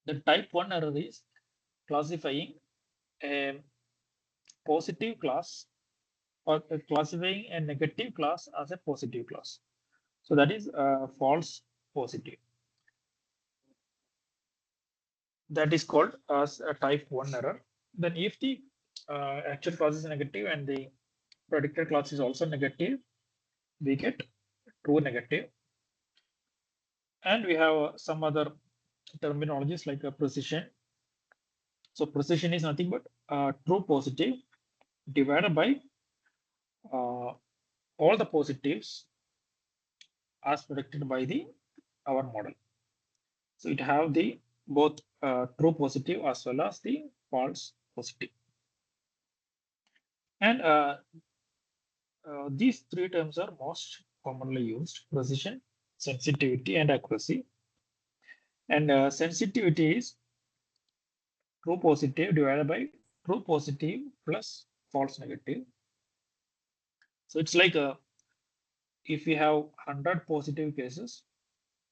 The type 1 error is classifying a positive class or classifying a negative class as a positive class. So that is false positive. That is called as a type 1 error. Then if the actual class is negative and the predicted class is also negative, we get true negative. And we have some other terminologies like precision. So precision is nothing but true positive divided by all the positives as predicted by the our model. So it have the both true positive as well as the false positive. And these three terms are most commonly used: precision, sensitivity, and accuracy. And sensitivity is true positive divided by true positive plus false negative. So it's like if we have 100 positive cases,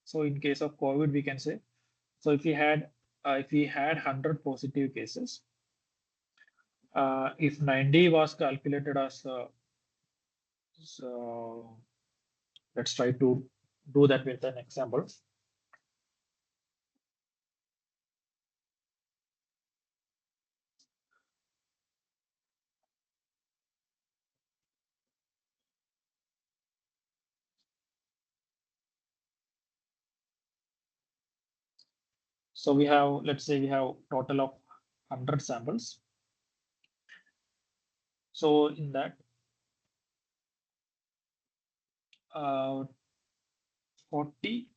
so in case of COVID, we can say, so if we had 100 positive cases, if 90 was calculated as so let's try to do that with an example. So we have, let's say we have total of 100 samples. So in that, 40,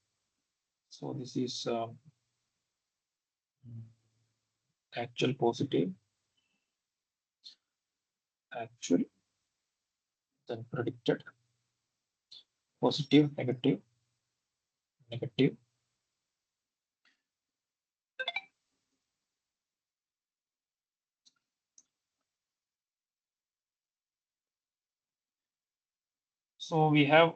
so this is actual positive, actual, then predicted, positive, negative, negative. So we have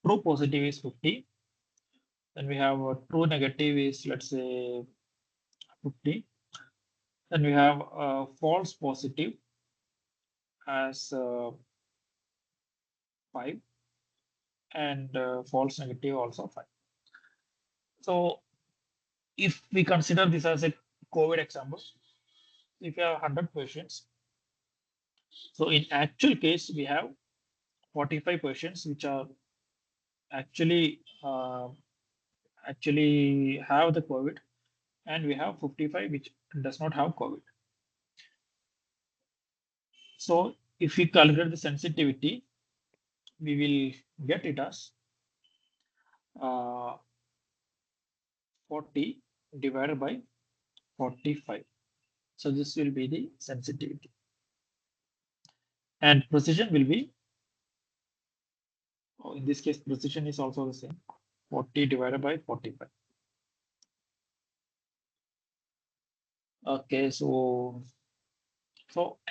true positive is 50. Then we have true negative is, let's say, 50. Then we have false positive as 5 and false negative also 5. So if we consider this as a COVID example, if you have 100 patients, so in actual case, we have 45 patients which are actually actually have the COVID, and we have 55 which does not have COVID. So if we calculate the sensitivity, we will get it as 40 divided by 45. So this will be the sensitivity. And precision will be, in this case, precision is also the same, 40 divided by 45. Okay, so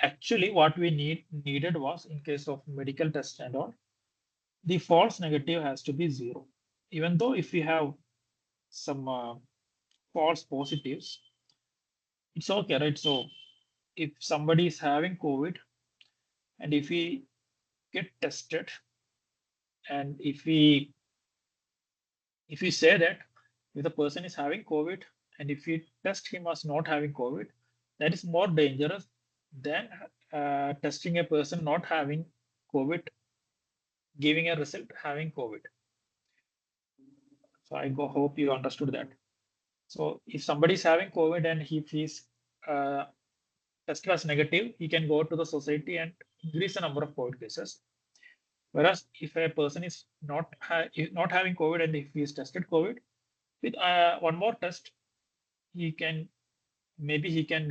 actually what we needed was, in case of medical test and all, the false negative has to be 0. Even though if we have some false positives, it's okay, right? So if somebody is having COVID and if we get tested, and if we say that if the person is having COVID and if we test him as not having COVID, that is more dangerous than testing a person not having COVID, giving a result having COVID. So I hope you understood that. So if somebody is having COVID and if he's tested as negative, he can go to the society and increase the number of COVID cases. Whereas if a person is not having COVID and if he is tested COVID, with one more test, he can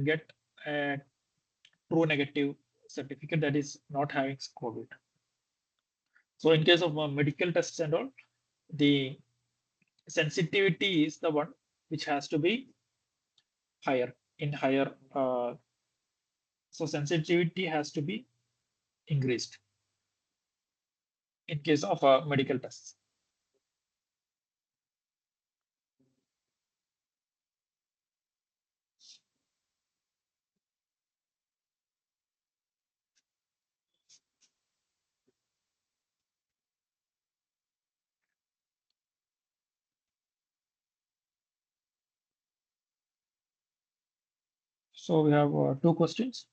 get a true negative certificate, that is not having COVID. So in case of medical tests and all, the sensitivity is the one which has to be higher in higher. So sensitivity has to be increased in case of medical tests. So we have two questions.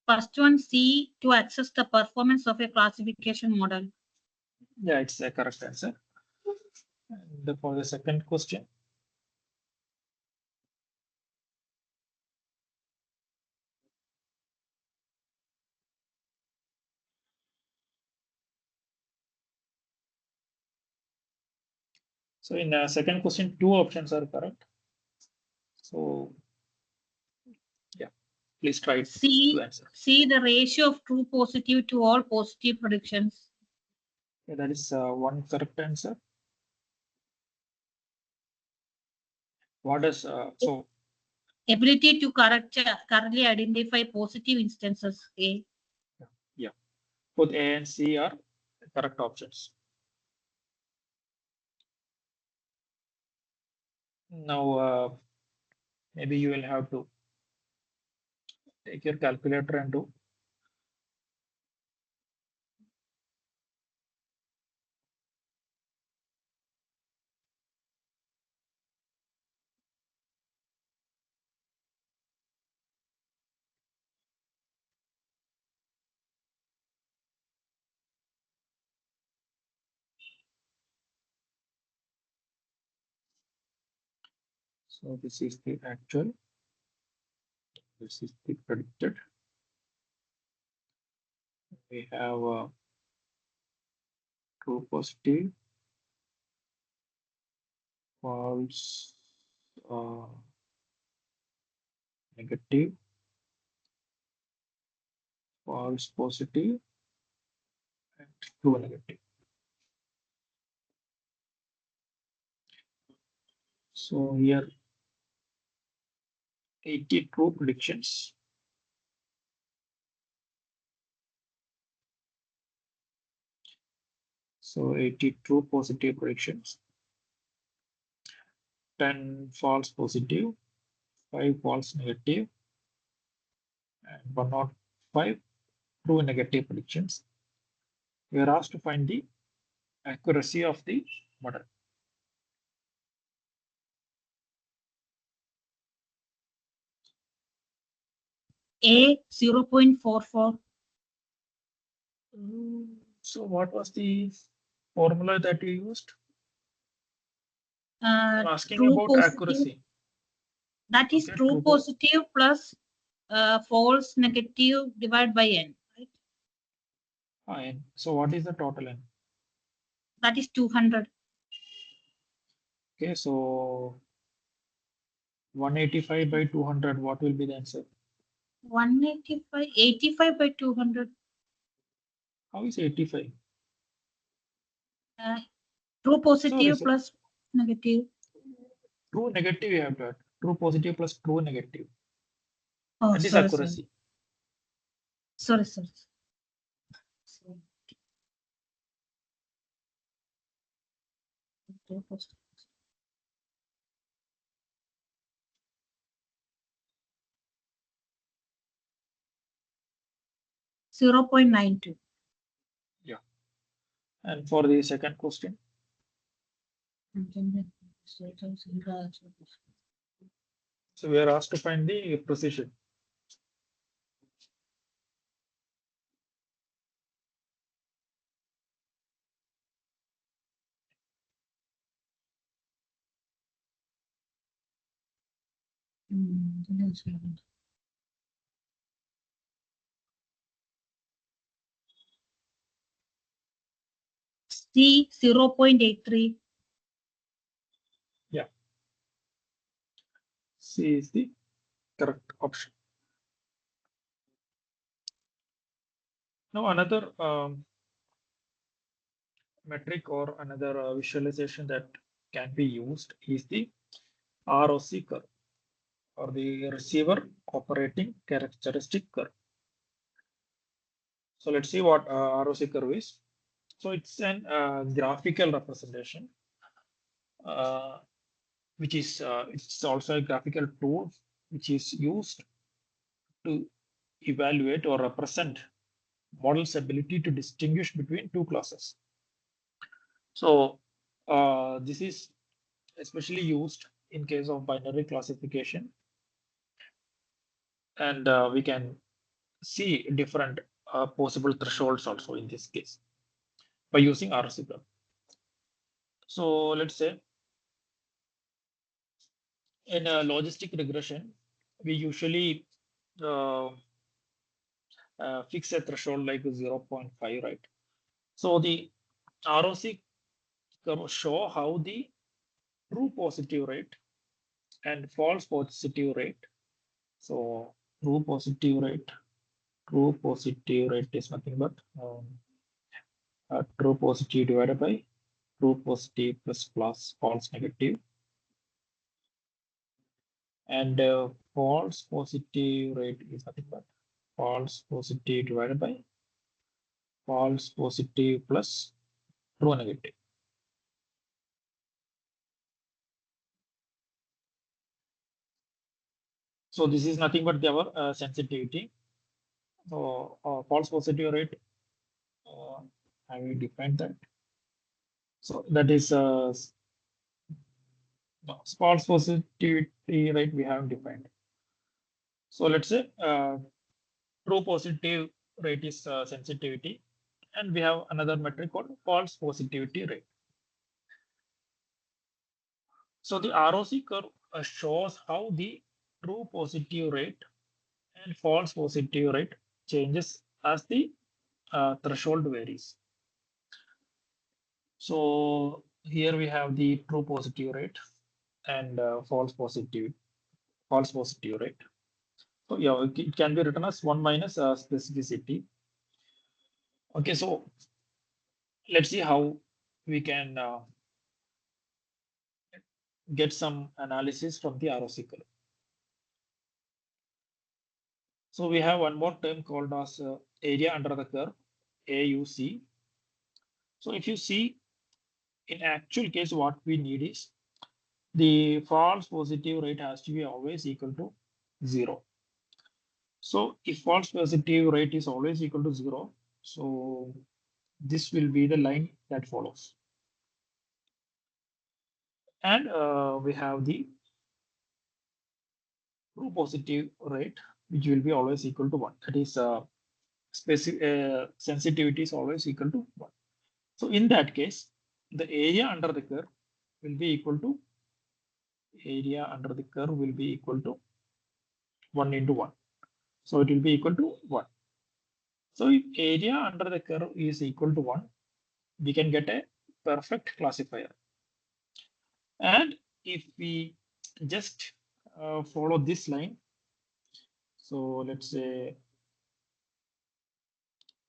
First one, C, to access the performance of a classification model. Yeah, it's a correct answer. And for the second question, so in the second question, two options are correct. So yeah, please try to answer. C, the ratio of true positive to all positive predictions. Yeah, that is one correct answer. What is so? Ability to correctly identify positive instances. A. Yeah, both A and C are correct options. Now, maybe you will have to take your calculator and do. So this is the actual. This is the predicted. We have true positive, false negative, false positive, and true negative. So here 80 true predictions. So 80 true positive predictions, 10 false positive, 5 false negative, and 105 true negative predictions. We are asked to find the accuracy of the model. A, 0.44. So what was the formula that you used? I'm asking True about positive. accuracy. That is Okay, true positive plus false negative divided by n. Right? Fine. So what is the total n? That is 200. Okay, so 185 by 200, what will be the answer? 185, 85 by 200. How is 85? True positive Sorry, plus negative. true negative you have got. True positive plus true negative. Oh, That is sorry. accuracy. Sorry. 0.92. Yeah. And for the second question, so we are asked to find the precision. C, 0.83. Yeah. C is the correct option. Now another metric or another visualization that can be used is the ROC curve, or the receiver operating characteristic curve. So let's see what ROC curve is. So it's an graphical representation, which is it's also a graphical tool which is used to evaluate or represent model's ability to distinguish between two classes. So This is especially used in case of binary classification, and we can see different possible thresholds also in this case by using RC curve. So let's say in a logistic regression, we usually uh, fix a threshold like 0.5, right? So the ROC curve show how the true positive rate and false positive rate. So true positive rate is nothing but true positive divided by true positive plus false negative, and false positive rate is nothing but false positive divided by false positive plus true negative. So this is nothing but our sensitivity. So false positive rate, uh, I will define that. So that is false positivity rate we have defined. So let's say true positive rate is sensitivity, and we have another metric called false positivity rate. So the ROC curve shows how the true positive rate and false positive rate changes as the threshold varies. So here we have the true positive rate and false positive rate. So yeah, it can be written as 1 minus specificity. Okay, so let's see how we can get some analysis from the ROC curve. So we have one more term called as area under the curve, AUC. So if you see in actual case, what we need is the false positive rate has to be always equal to 0. So if false positive rate is always equal to 0, so this will be the line that follows. And we have the true positive rate, which will be always equal to 1. That is sensitivity is always equal to 1. So in that case, the area under the curve will be equal to 1 into 1. So it will be equal to 1. So if area under the curve is equal to 1, we can get a perfect classifier. And if we just follow this line, so let's say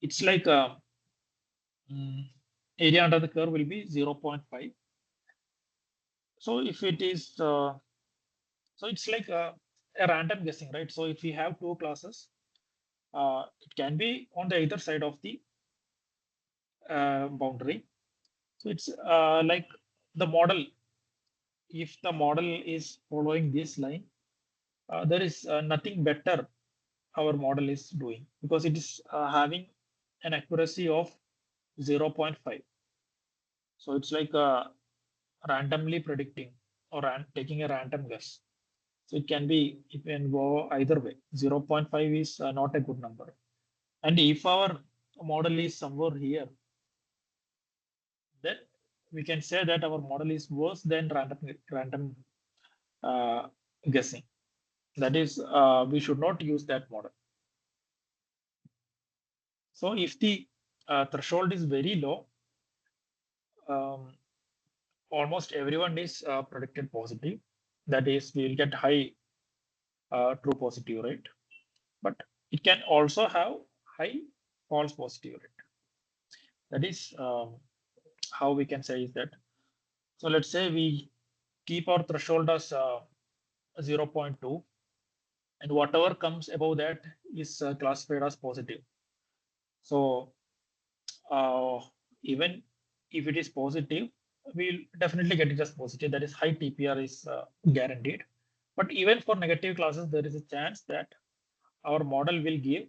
it's like area under the curve will be 0.5. So if it is, so it's like a random guessing, right? So if we have two classes, it can be on the either side of the boundary. So it's like the model. If the model is following this line, there is nothing better our model is doing because it is having an accuracy of 0.5. So it's like randomly predicting or taking a random guess. So it can go either way. 0.5 is not a good number. And if our model is somewhere here, then we can say that our model is worse than random uh, guessing. That is, we should not use that model. So if the threshold is very low, um, almost everyone is predicted positive. That is, we will get high true positive rate, but it can also have high false positive rate. That is how we can say is that. So let's say we keep our threshold as 0.2, and whatever comes above that is classified as positive. So even if it is positive, we'll definitely get it as positive. That is, high TPR is guaranteed. But even for negative classes, there is a chance that our model will give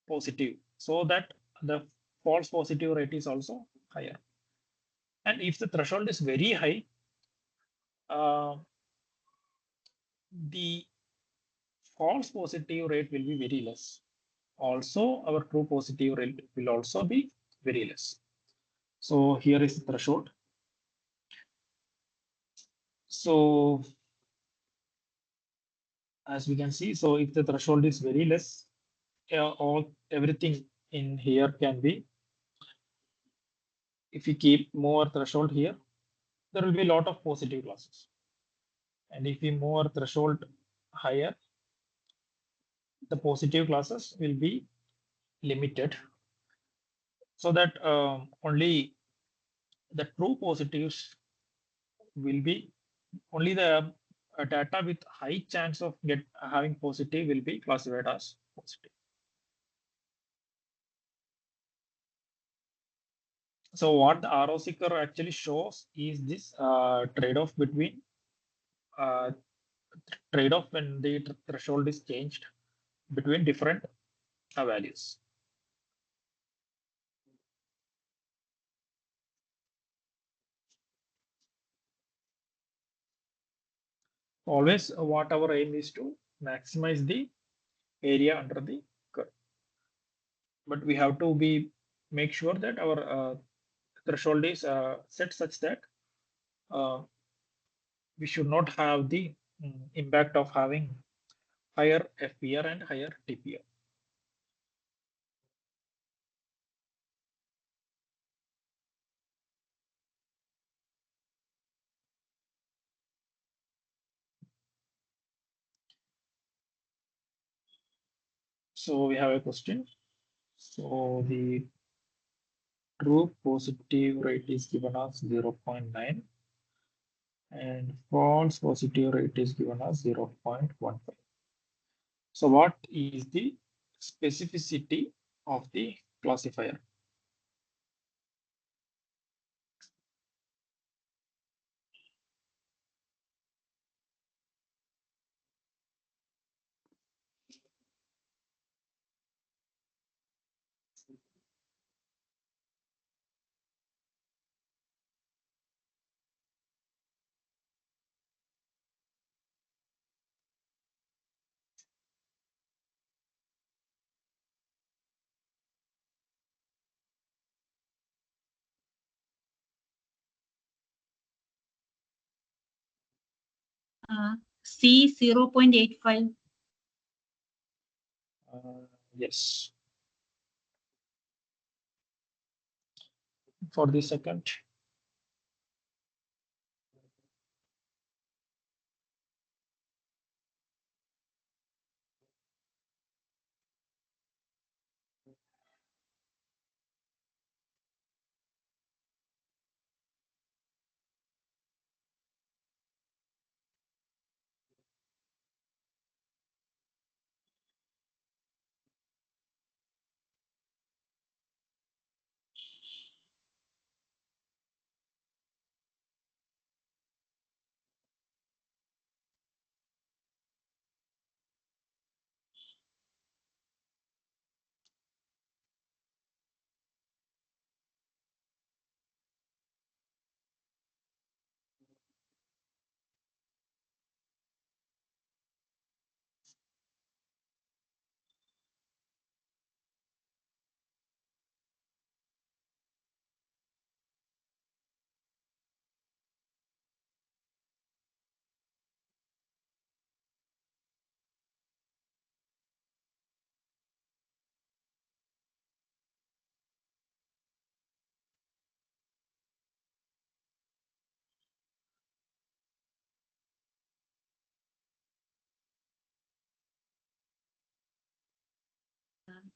positive, so that the false positive rate is also higher. And if the threshold is very high, the false positive rate will be very less. Also, our true positive rate will also be very less. So here is the threshold. So as we can see, so if the threshold is very less, everything in here can be, if we keep more threshold here, there will be a lot of positive classes. And if we move our threshold higher, the positive classes will be limited, so that only the true positives will be, only the data with high chance of having positive will be classified as positive. So what the ROC curve actually shows is this trade-off between uh, trade-off when the threshold is changed between different values. Always what our aim is to maximize the area under the curve, but we have to make sure that our threshold is set such that uh, we should not have the impact of having higher FPR and higher TPR. So we have a question. So the true positive rate is given as 0.9 and false positive rate is given as 0.15. So what is the specificity of the classifier? C 0.85. Yes. For the second.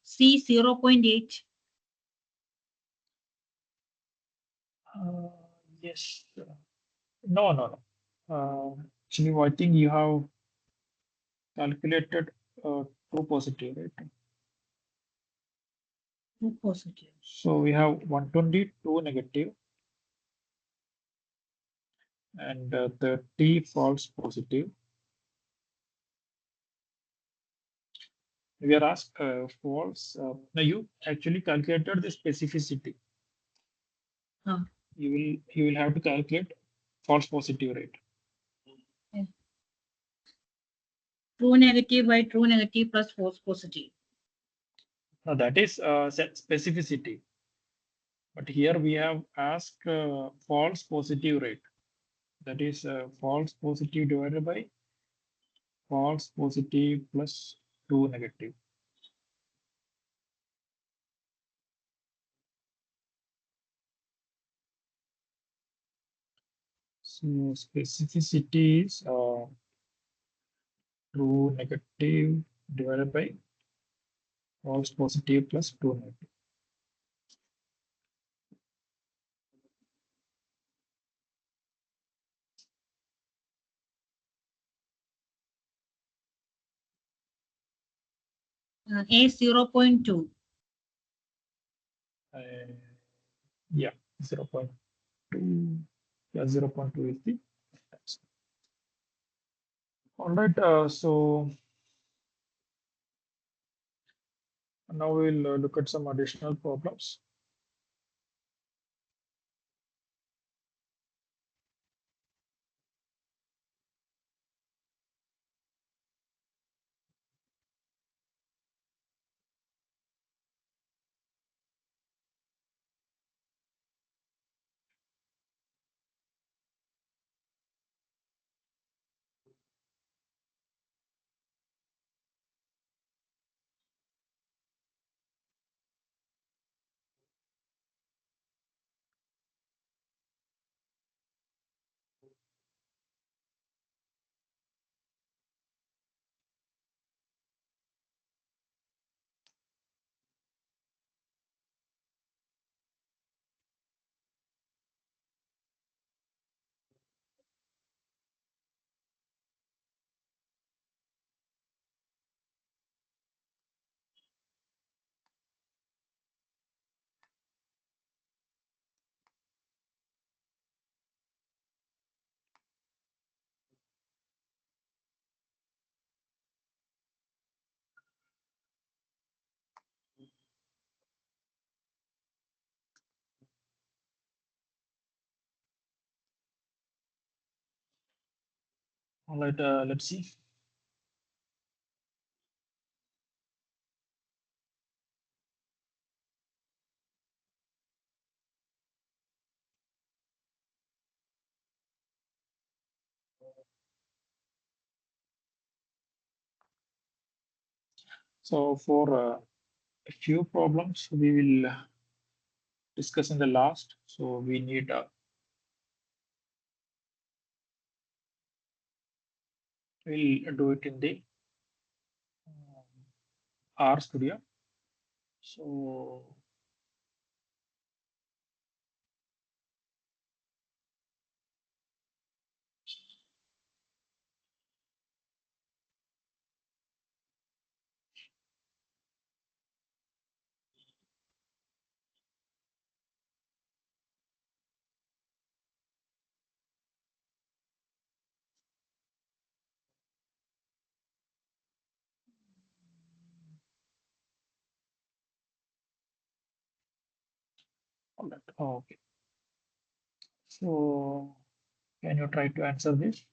C 0.8. Yes. No, no, no. Actually, I think you have calculated true positive, right? True positive. So we have 122 negative and 30 false positive. We are asked false. Now you actually calculated the specificity. you will have to calculate false positive rate. True negative by true negative plus false positive. Now that is specificity. But here we have asked false positive rate. That is false positive divided by false positive plus true negative. So specificity is true negative divided by false positive plus true negative. A 0.2. Yeah, 0.2. Yeah, 0.2 is the answer. All right. So now we'll look at some additional problems. All right. Let's see. So for a few problems we will discuss in the last. So we need we'll do it in the R studio. So all right. Okay. So can you try to answer this?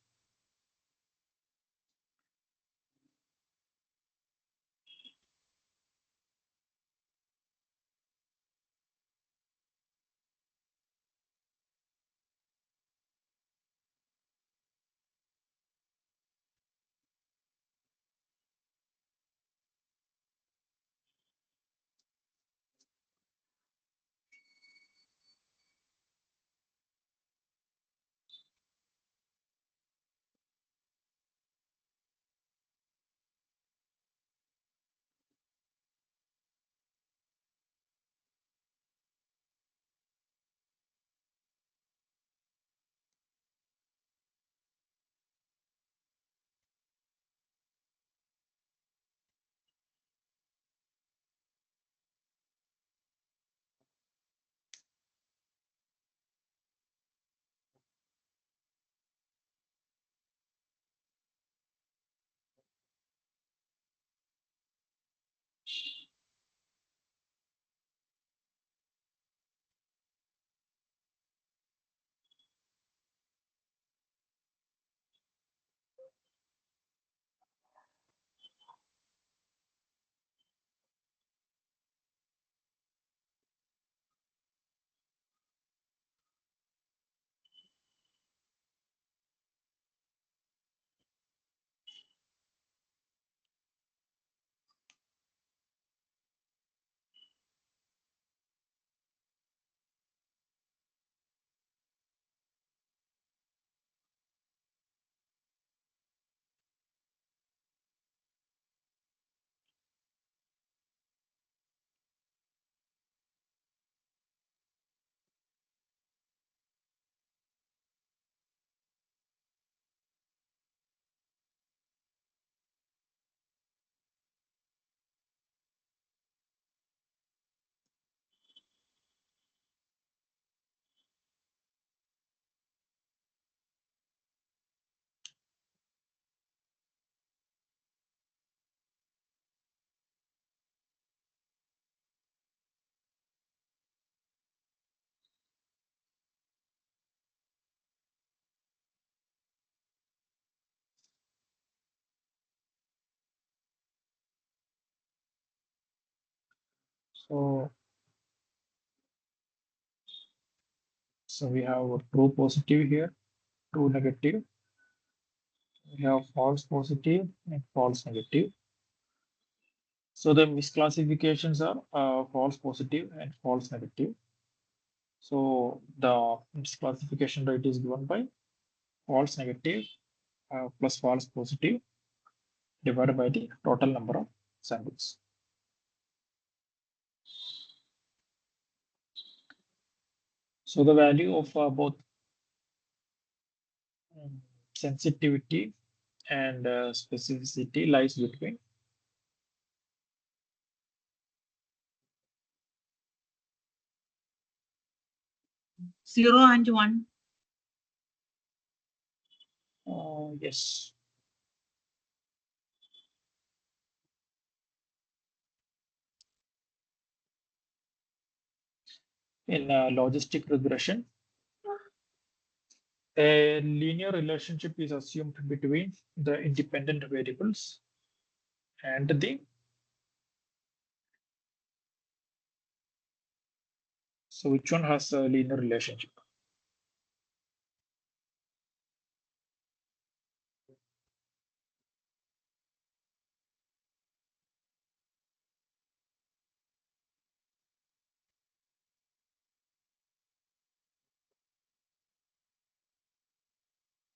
So we have a true positive here, true negative. We have false positive and false negative. So the misclassifications are false positive and false negative. So the misclassification rate is given by false negative plus false positive divided by the total number of samples. So the value of both sensitivity and specificity lies between 0 and 1. yes. In logistic regression, a linear relationship is assumed between the independent variables and the so which one has a linear relationship?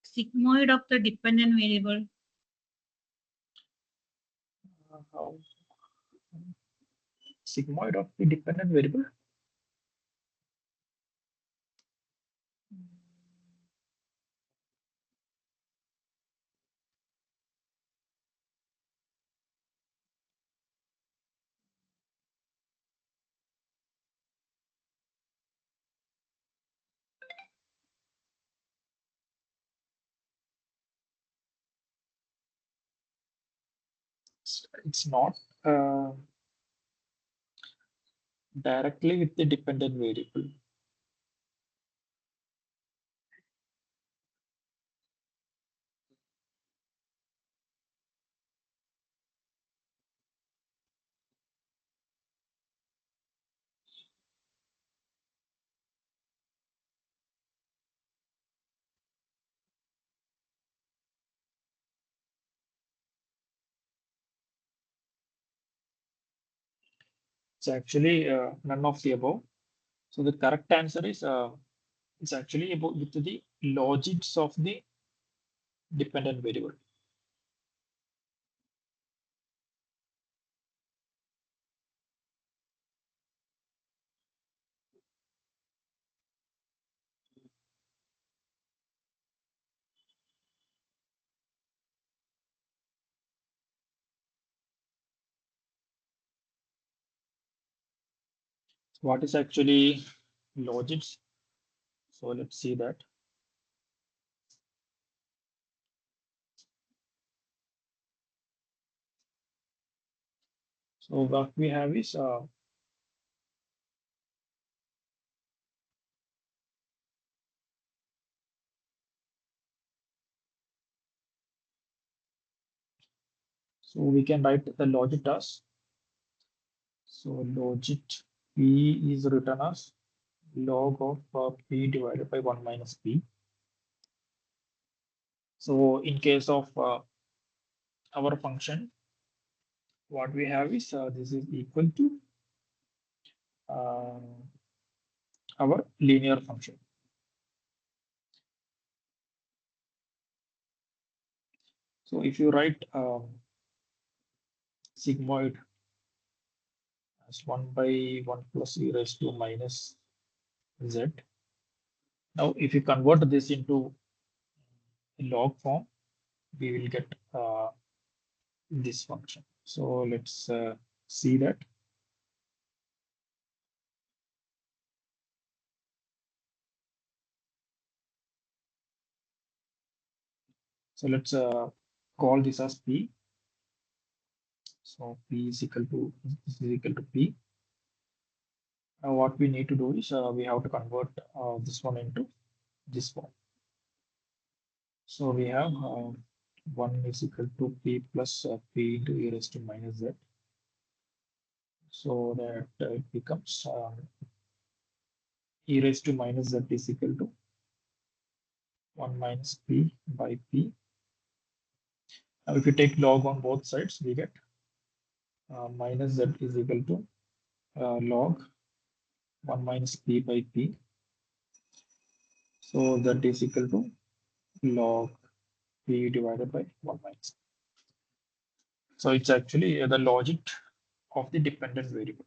Sigmoid of the dependent variable. How sigmoid of the dependent variable? It's not uh, directly with the dependent variable. It's actually none of the above. So the correct answer is it's actually about with the logics of the dependent variable. What is actually logics? So let's see that. So what we have is so we can write the logit as so logit p is written as log of p divided by 1 minus p. So in case of our function, what we have is this is equal to uh, our linear function. So if you write sigmoid as 1 by 1 plus e raised to minus z. Now, if you convert this into log form, we will get this function. So let's see that. So let's call this as p. So p is equal to p. Now what we need to do is we have to convert this one into this one. So we have 1 is equal to p plus p into e raised to minus z. so that it becomes e raised to minus z is equal to 1 minus p by p. Now, if you take log on both sides, we get minus z is equal to log 1 minus p by p. So that is equal to log p divided by 1 minus. So it's actually the logic of the dependent variable.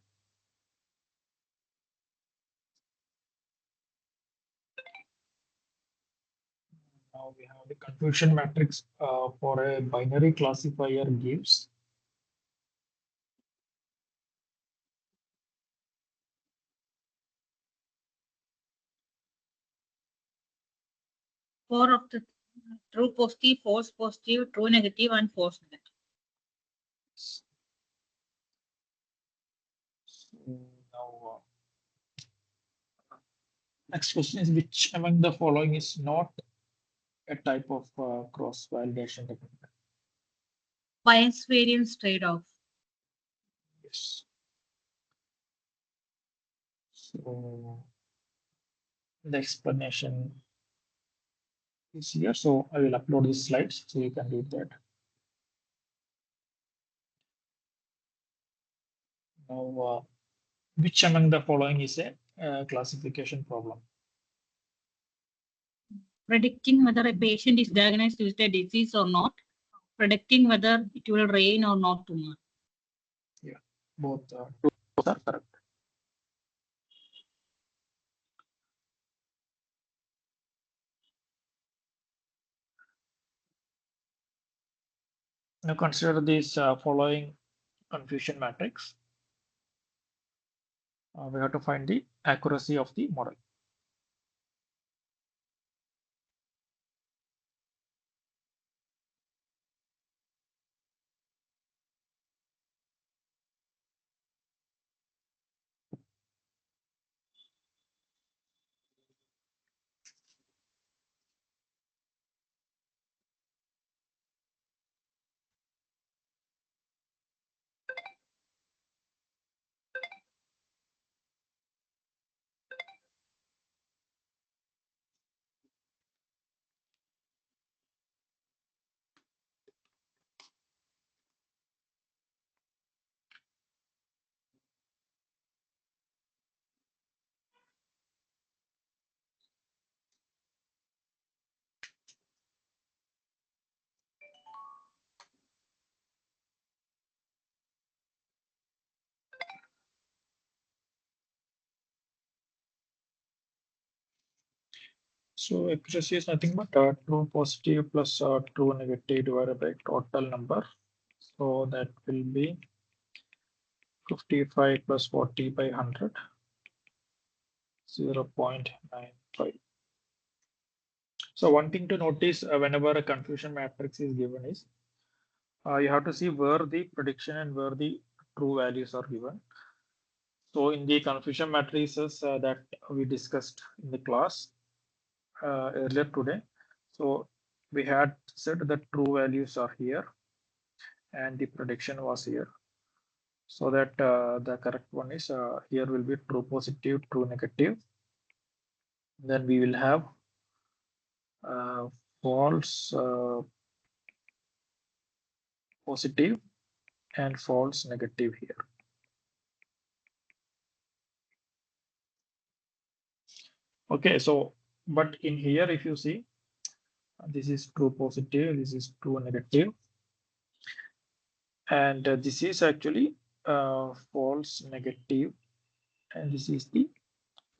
Now we have the confusion matrix for a binary classifier gives 4 of the true positive, false positive, true negative, and false negative. now next question is which among the following is not a type of cross validation technique? Bias variance trade-off. Yes. So the explanation is here. So I will upload these slides so you can read that. Now, which among the following is a classification problem? Predicting whether a patient is diagnosed with a disease or not. Predicting whether it will rain or not tomorrow. Yeah, both are correct. Now consider this following confusion matrix. We have to find the accuracy of the model. So accuracy is nothing but true positive plus true negative divided by total number. So that will be 55 plus 40 by 100, 0.95. So one thing to notice whenever a confusion matrix is given is you have to see where the prediction and where the true values are given. So in the confusion matrices that we discussed in the class earlier today, so we had said that true values are here and the prediction was here. So that the correct one is here will be true positive, true negative. Then we will have false positive and false negative here. Okay, so but in here, if you see, this is true positive, this is true negative, and this is actually false negative, and this is the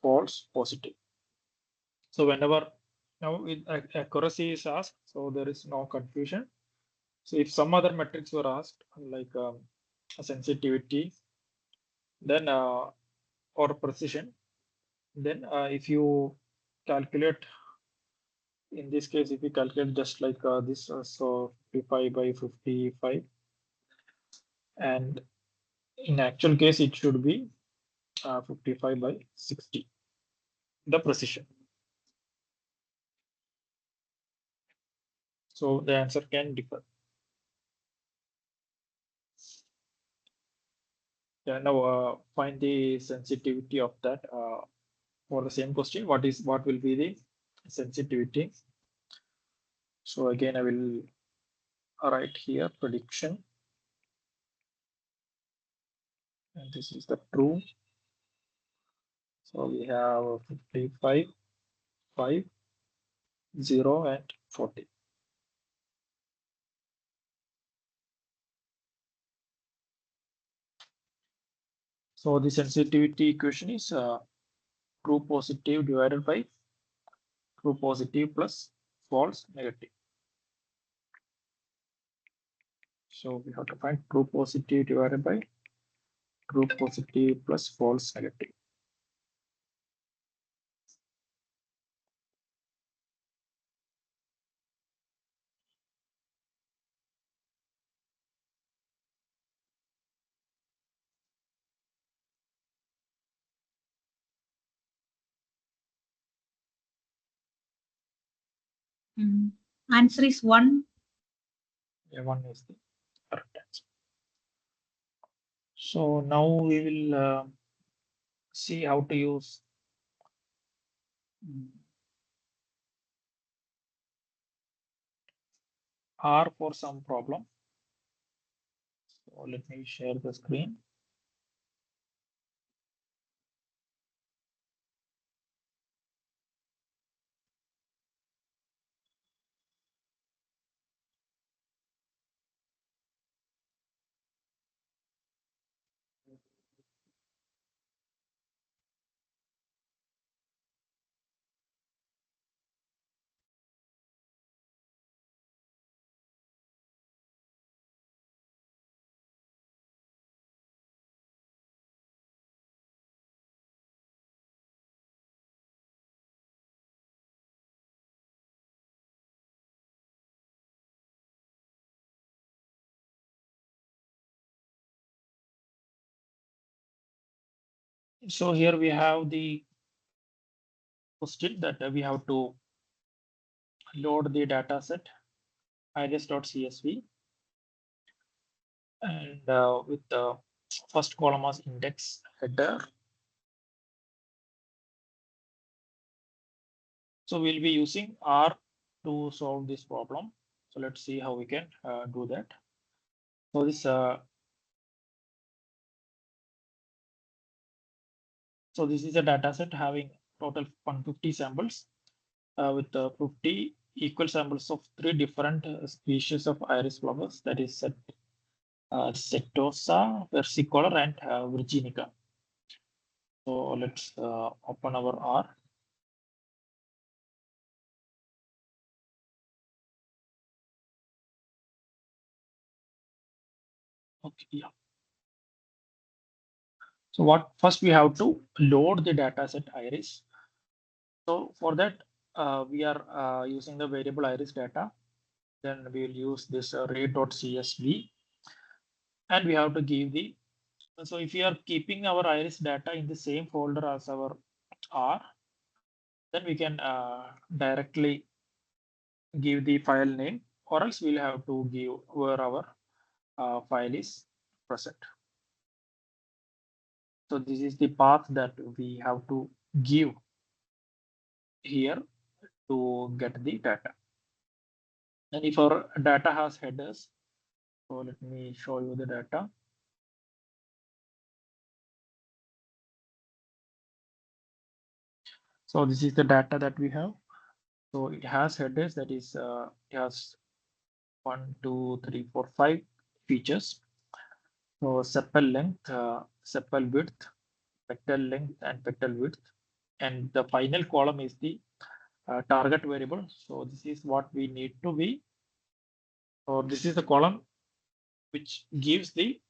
false positive. So whenever now with accuracy is asked, so there is no confusion. So if some other metrics were asked, like sensitivity, then or precision, then if you calculate, in this case, if you calculate just like this, so 55 by 55, and in actual case, it should be 55 by 60, the precision. So the answer can differ. Yeah, now find the sensitivity of that for the same question. What will be the sensitivity? So again, I will write here prediction, and this is the true. So we have 55, 5, 0, and 40. So the sensitivity equation is true positive divided by true positive plus false negative. So we have to find true positive divided by true positive plus false negative. Answer is 1. Yeah, 1 is the correct answer. So now we will see how to use R for some problem. So let me share the screen. So here we have the question that we have to load the data set iris.csv, and with the first column as index header. So we'll be using R to solve this problem. So let's see how we can do that. So this is a data set having total 150 samples with 50 equal samples of 3 different species of iris flowers, that is Setosa, versicolor, and virginica. So let's open our R. Okay, yeah. So what first we have to load the data set iris. So for that, we are using the variable iris data. Then we will use this read.csv, and we have to give the. So if we are keeping our iris data in the same folder as our R, then we can directly give the file name, or else we'll have to give where our file is present. So this is the path that we have to give here to get the data. And if our data has headers, so let me show you the data. So this is the data that we have. So it has headers, that is it has 1, 2, 3, 4, 5 features. So sepal length, sepal width, petal length, and petal width. And the final column is the target variable. So this is what we need to be, or this is the column which gives the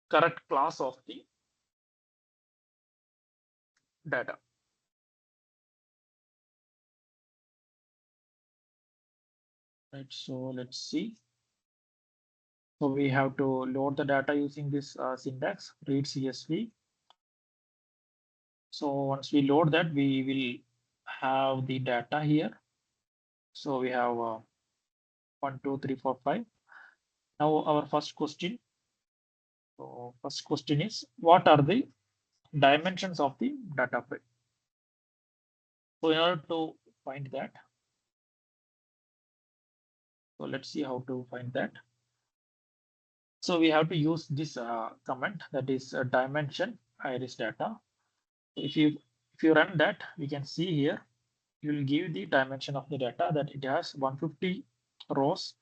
correct class of the data. Right, so let's see. So we have to load the data using this syntax read CSV. So once we load that, we will have the data here. So we have 1, 2, 3, 4, 5. Now our first question, So first question is, what are the dimensions of the data frame? So in order to find that, so let's see how to find that. So we have to use this command, that is dimension iris data. If you run that, we can see here it will give the dimension of the data, that it has 150 rows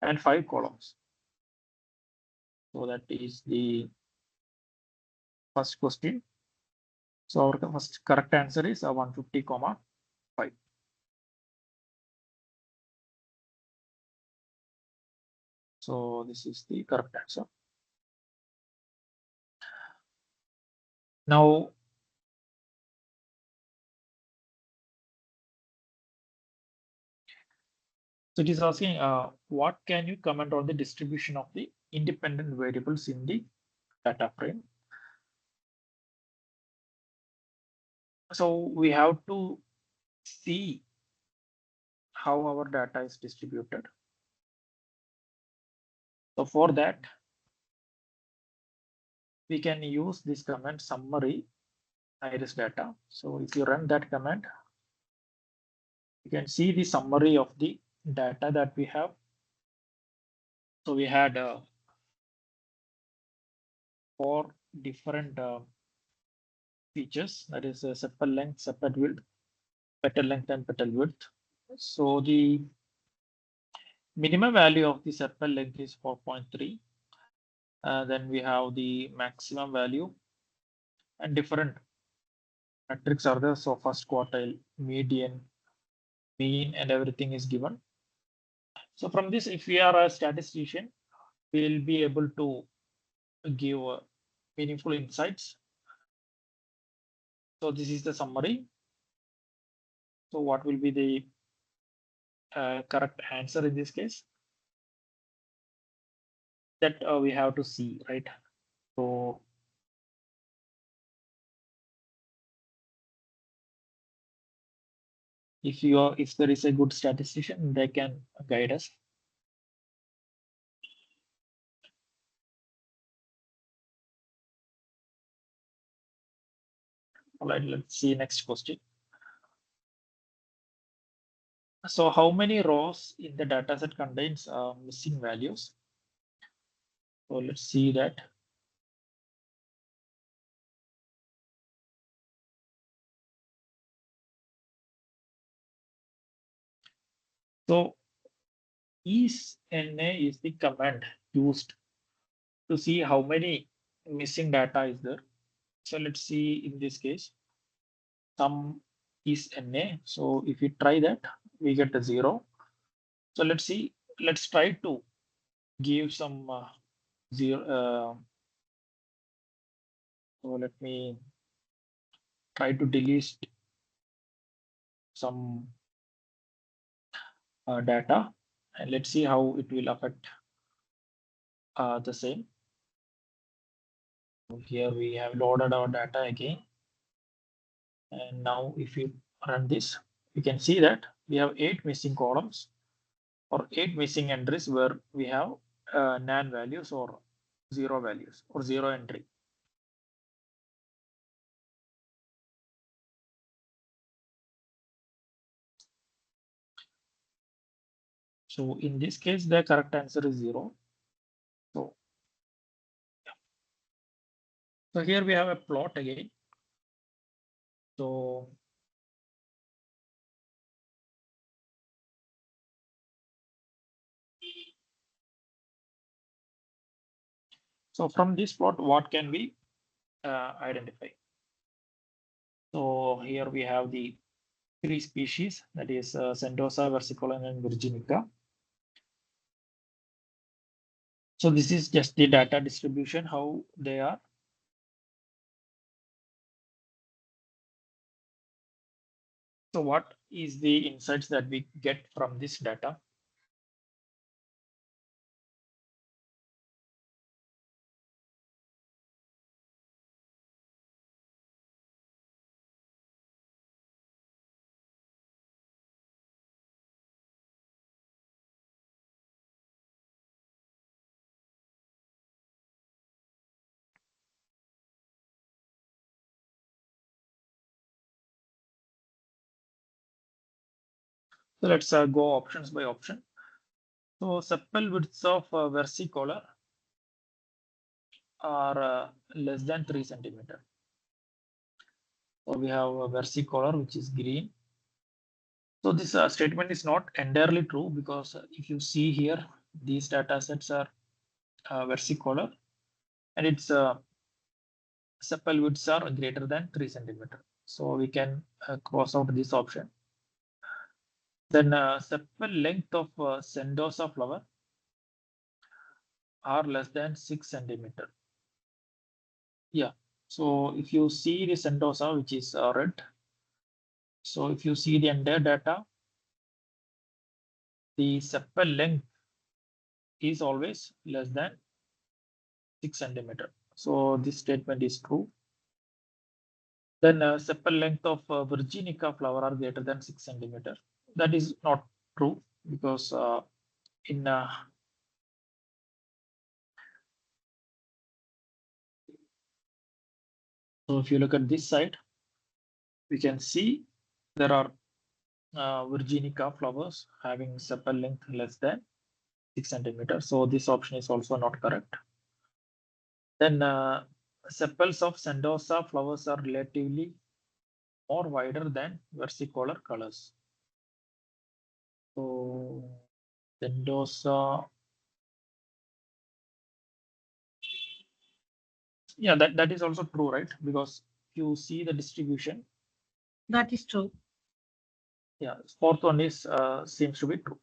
and 5 columns. So that is the first question. So our first correct answer is 150, 5. So this is the correct answer. Now, so it is asking, what can you comment on the distribution of the independent variables in the data frame? So we have to see how our data is distributed. So for that, we can use this command summary iris data. So if you run that command, you can see the summary of the data that we have. So we had 4 different features, that is sepal length, sepal width, petal length, and petal width. So the minimum value of the sepal length is 4.3. Then we have the maximum value, and different metrics are there. So first quartile, median, mean, and everything is given. So from this, if we are a statistician, we will be able to give meaningful insights. So this is the summary. So what will be the correct answer in this case? That we have to see, right? So if there is a good statistician, they can guide us. All right, let's see next question. So how many rows in the dataset contains missing values? So let's see that. So ESNA is the command used to see how many missing data is there. So let's see in this case, sum is NA. So if we try that, we get a 0. So let's see, let's try to give some 0. So let me try to delete some data, and let's see how it will affect the same. So here we have loaded our data again. And now if you run this, you can see that we have 8 missing columns or 8 missing entries where we have NaN values or 0 values or 0 entry. So in this case, the correct answer is 0. So, so here we have a plot again. So from this plot, what can we identify? So here we have the 3 species, that is Sentosa, versicolor, and virginica. So this is just the data distribution, how they are. So what is the insights that we get from this data? So let's go options by option. So sepal widths of versicolor are less than 3 centimeter. So we have a versicolor which is green. So this statement is not entirely true because if you see here, these data sets are versicolor and its sepal widths are greater than 3 centimeter. So we can cross out this option. Then sepal length of sendosa flower are less than 6 centimeter. Yeah. So if you see the sendosa, which is red, so if you see the entire data, the sepal length is always less than 6 centimeter. So this statement is true. Then sepal length of virginica flower are greater than 6 centimeter. That is not true because in so if you look at this side, we can see there are virginica flowers having sepal length less than 6 centimeters. So this option is also not correct. Then sepals of sendosa flowers are relatively more wider than versicolor colors. So sendosa, yeah, that is also true, right? Because if you see the distribution, That is true. yeah, fourth one is seems to be true.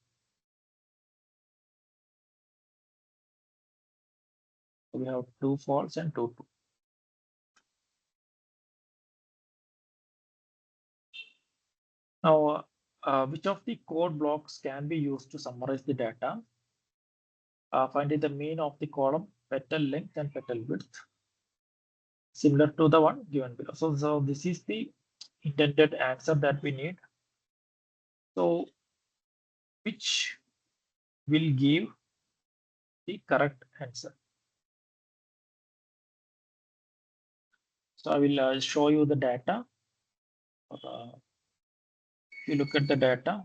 So we have 2 false and 2 true. Now, which of the code blocks can be used to summarize the data? Finding the mean of the column, petal length, and petal width, similar to the one given below. So this is the intended answer that we need. So which will give the correct answer? So I will show you the data. If you look at the data,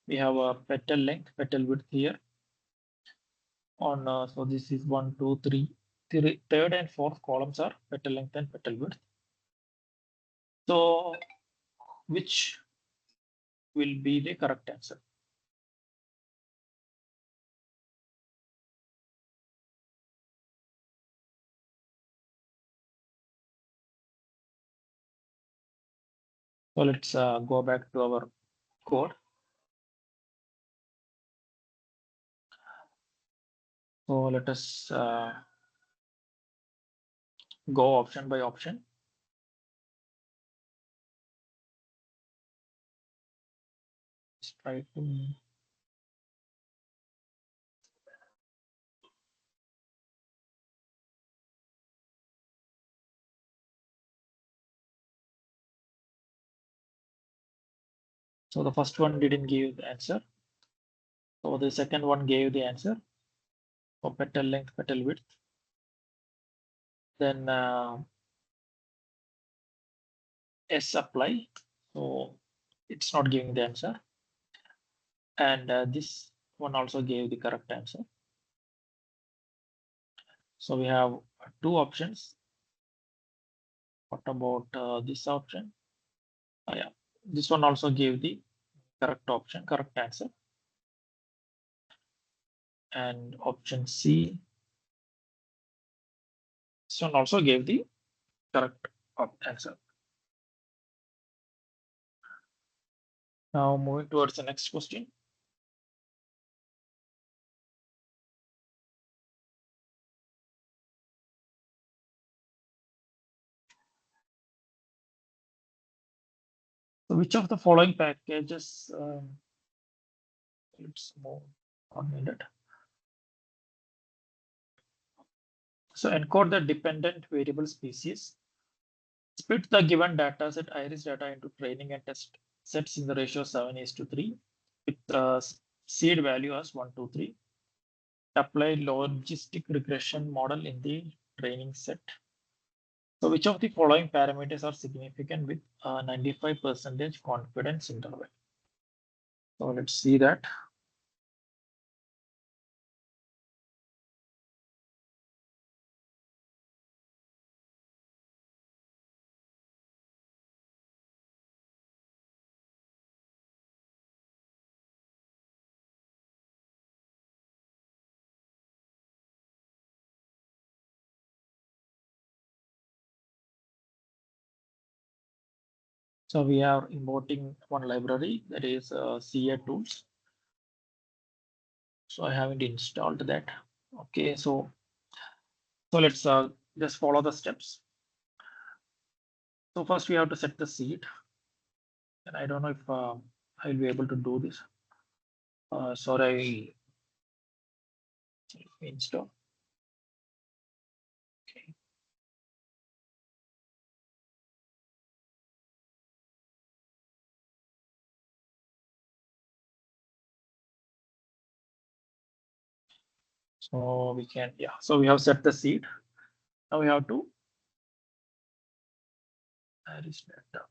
we have a petal length, petal width here. On so this is 1, 2, 3. Third and fourth columns are petal length and petal width. So which will be the correct answer? So let's go back to our code. So let us go option by option. Let's try to. So the first one didn't give the answer. So the second one gave the answer. So petal length, petal width. Then S apply. So it's not giving the answer. And this one also gave the correct answer. So we have 2 options. What about this option? Yeah, this one also gave the correct option, correct answer. And option C, this one also gave the correct answer. Now moving towards the next question. So which of the following packages, let's move on in it. So encode the dependent variable species, split the given data set iris data into training and test sets in the ratio 7:3 with seed value as 1, 2, 3. Apply logistic regression model in the training set. So which of the following parameters are significant with 95% confidence interval? So let's see that. So we are importing one library, that is CA tools. So I haven't installed that. Okay, so let's just follow the steps. So first we have to set the seed, and I don't know if I'll be able to do this. Sorry, I install. Okay. So we can, yeah. So we have set the seed. Now we have to arrange data.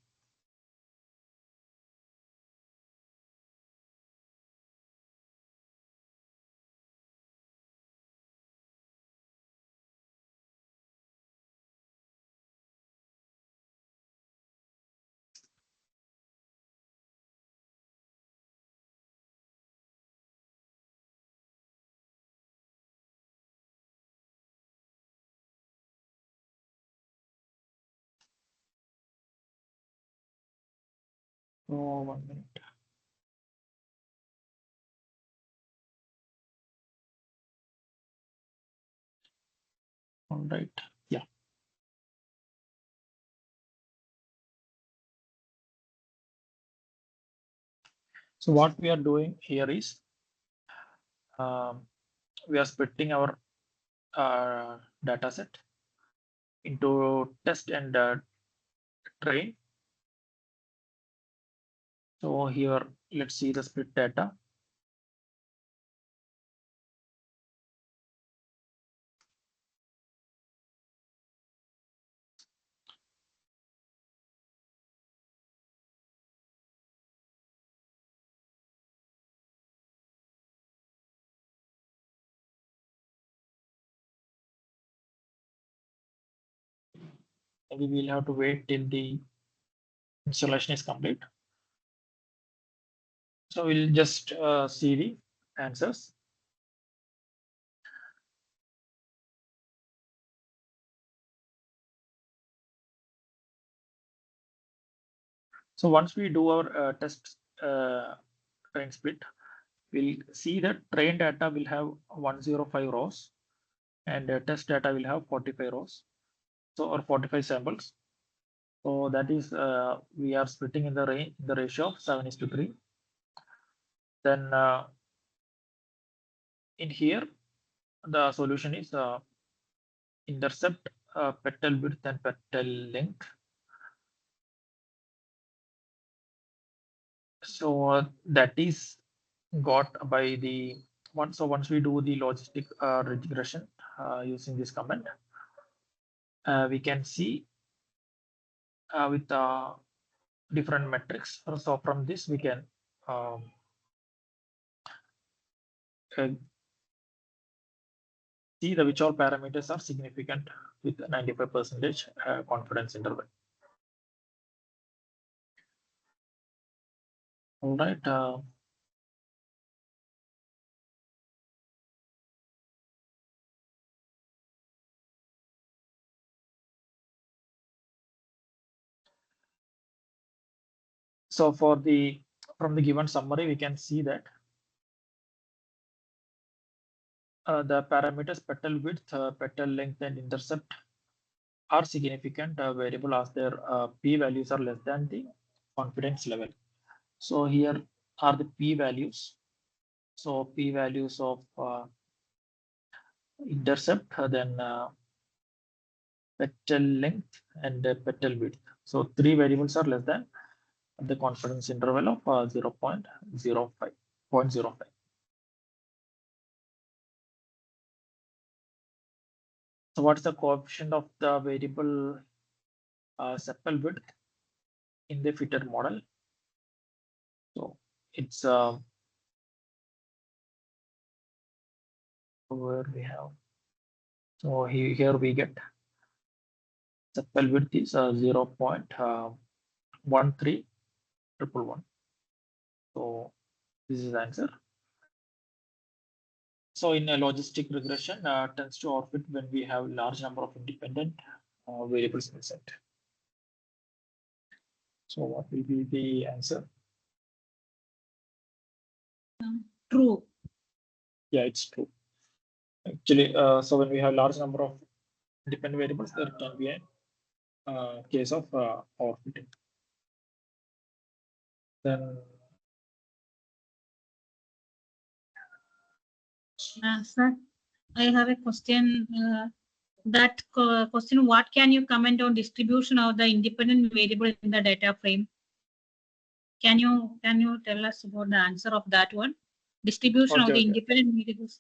Oh, 1 minute. All right. Yeah. So what we are doing here is we are splitting our data set into test and train. So here, let's see the split data. Maybe we'll have to wait till the installation is complete. So we'll just see the answers. So once we do our test train split, we'll see that train data will have 105 rows and test data will have 45 rows. So or 45 samples. So that is we are splitting in the ratio of 7:3. Then in here the solution is intercept petal width and petal length. So that is got by the one. So once we do the logistic regression using this command, we can see with different metrics. So from this we can um, see the which all parameters are significant with 95% confidence interval. All right. So from the given summary, we can see that the parameters petal width, petal length, and intercept are significant variable as their p values are less than the confidence level. So here are the p values. So p values of intercept, then petal length and petal width. So three variables are less than the confidence interval of 0.05. So what's the coefficient of the variable sepal width in the fitted model? So it's where we have. So here we get sepal width is 0.1311. So this is the answer. So in a logistic regression, tends to orbit when we have large number of independent variables in the set. So what will be the answer? True. Yeah, it's true. Actually, so when we have large number of independent variables, there can be a case of orbiting. Then Sir, I have a question. That question, what can you comment on distribution of the independent variable in the data frame? Can you tell us about the answer of that one? Distribution of the independent variables.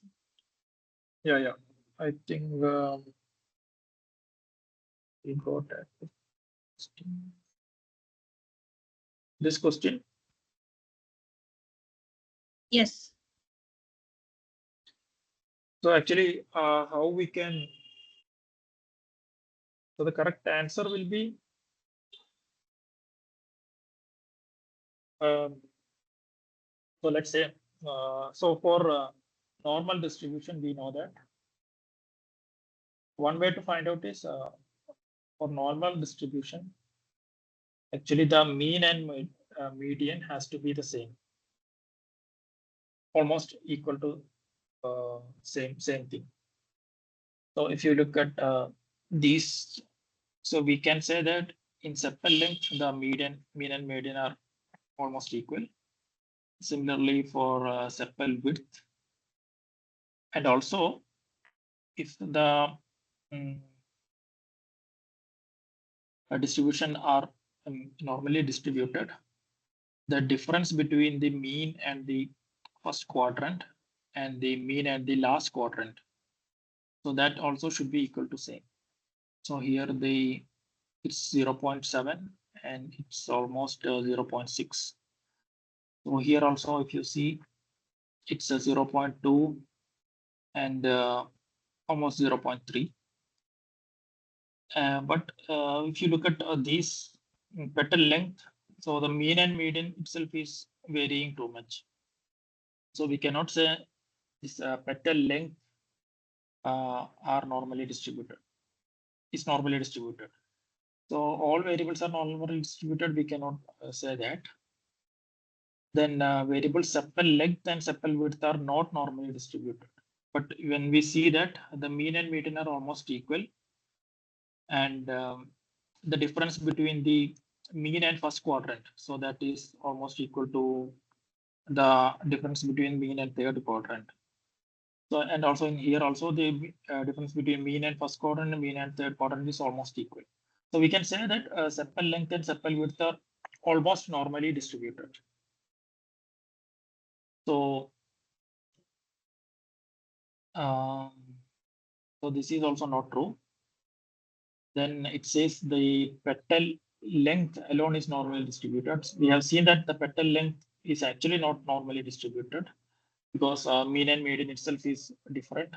Yeah. I think we got that. This question. Yes. So actually, how we can. So the correct answer will be. So let's say. So for normal distribution, we know that one way to find out is for normal distribution. Actually, the mean and median has to be the same, almost equal to same thing. So if you look at these, so we can say that in sepal length, the mean and median are almost equal. Similarly for sepal width, and also if the distribution are normally distributed, the difference between the mean and the first quadrant and the mean and the last quadrant, so that also should be equal to same. So here it's 0.7 and it's almost 0.6. So here also, if you see, it's a 0.2 and almost 0.3. But if you look at these petal length, so the mean and median itself is varying too much. So we cannot say this petal length are normally distributed. Is normally distributed. So all variables are normally distributed. We cannot say that. Then variable sepal length and sepal width are not normally distributed. But when we see that the mean and median are almost equal, and the difference between the mean and first quadrant, so that is almost equal to the difference between mean and third quadrant. So and also in here also the difference between mean and first quadrant and mean and third quadrant is almost equal. So we can say that sepal length and sepal width are almost normally distributed. So so this is also not true. Then it says the petal length alone is normally distributed. We have seen that the petal length is actually not normally distributed because mean and median itself is different.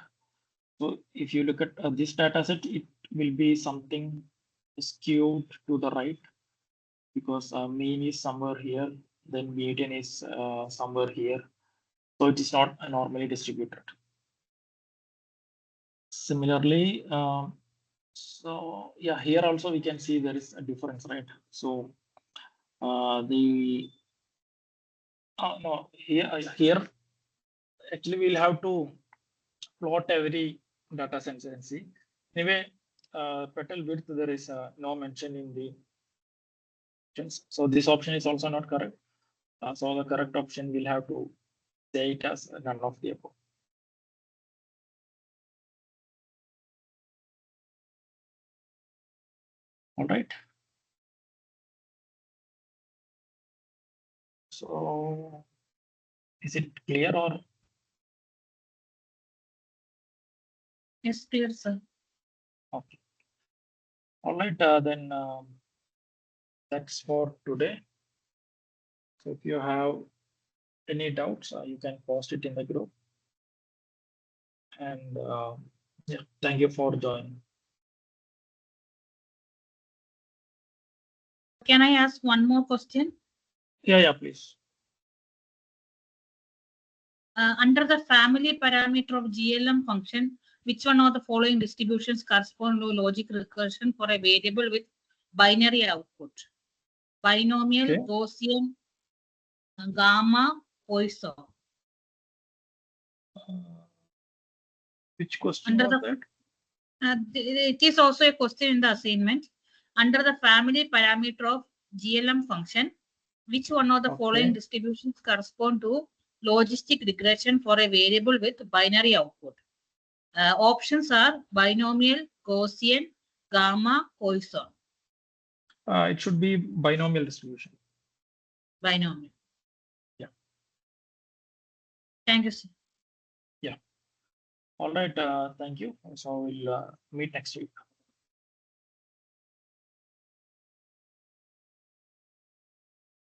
So if you look at this data set, it will be something skewed to the right because mean is somewhere here, then median is somewhere here. So it is not normally distributed. Similarly, so yeah, here also we can see there is a difference, right? So no, here actually we'll have to plot every data set and see. Anyway, petal width there is no mention in the options. So this option is also not correct. So the correct option will have to say it as none of the above. All right. So is it clear or? Yes, clear, sir. Okay. All right, then that's for today. So if you have any doubts, you can post it in the group. And yeah, thank you for joining. Can I ask one more question? Yeah, please. Under the family parameter of GLM function, which one of the following distributions correspond to logic recursion for a variable with binary output? Binomial, Okay. Gaussian, gamma, Poisson. Which question was that? It is also a question in the assignment. Under the family parameter of GLM function, which one of the following distributions correspond to logistic regression for a variable with binary output? Options are binomial, Gaussian, gamma, Poisson. It should be binomial distribution. Binomial. Yeah. Thank you, sir. Yeah. All right. Thank you. So we'll meet next week.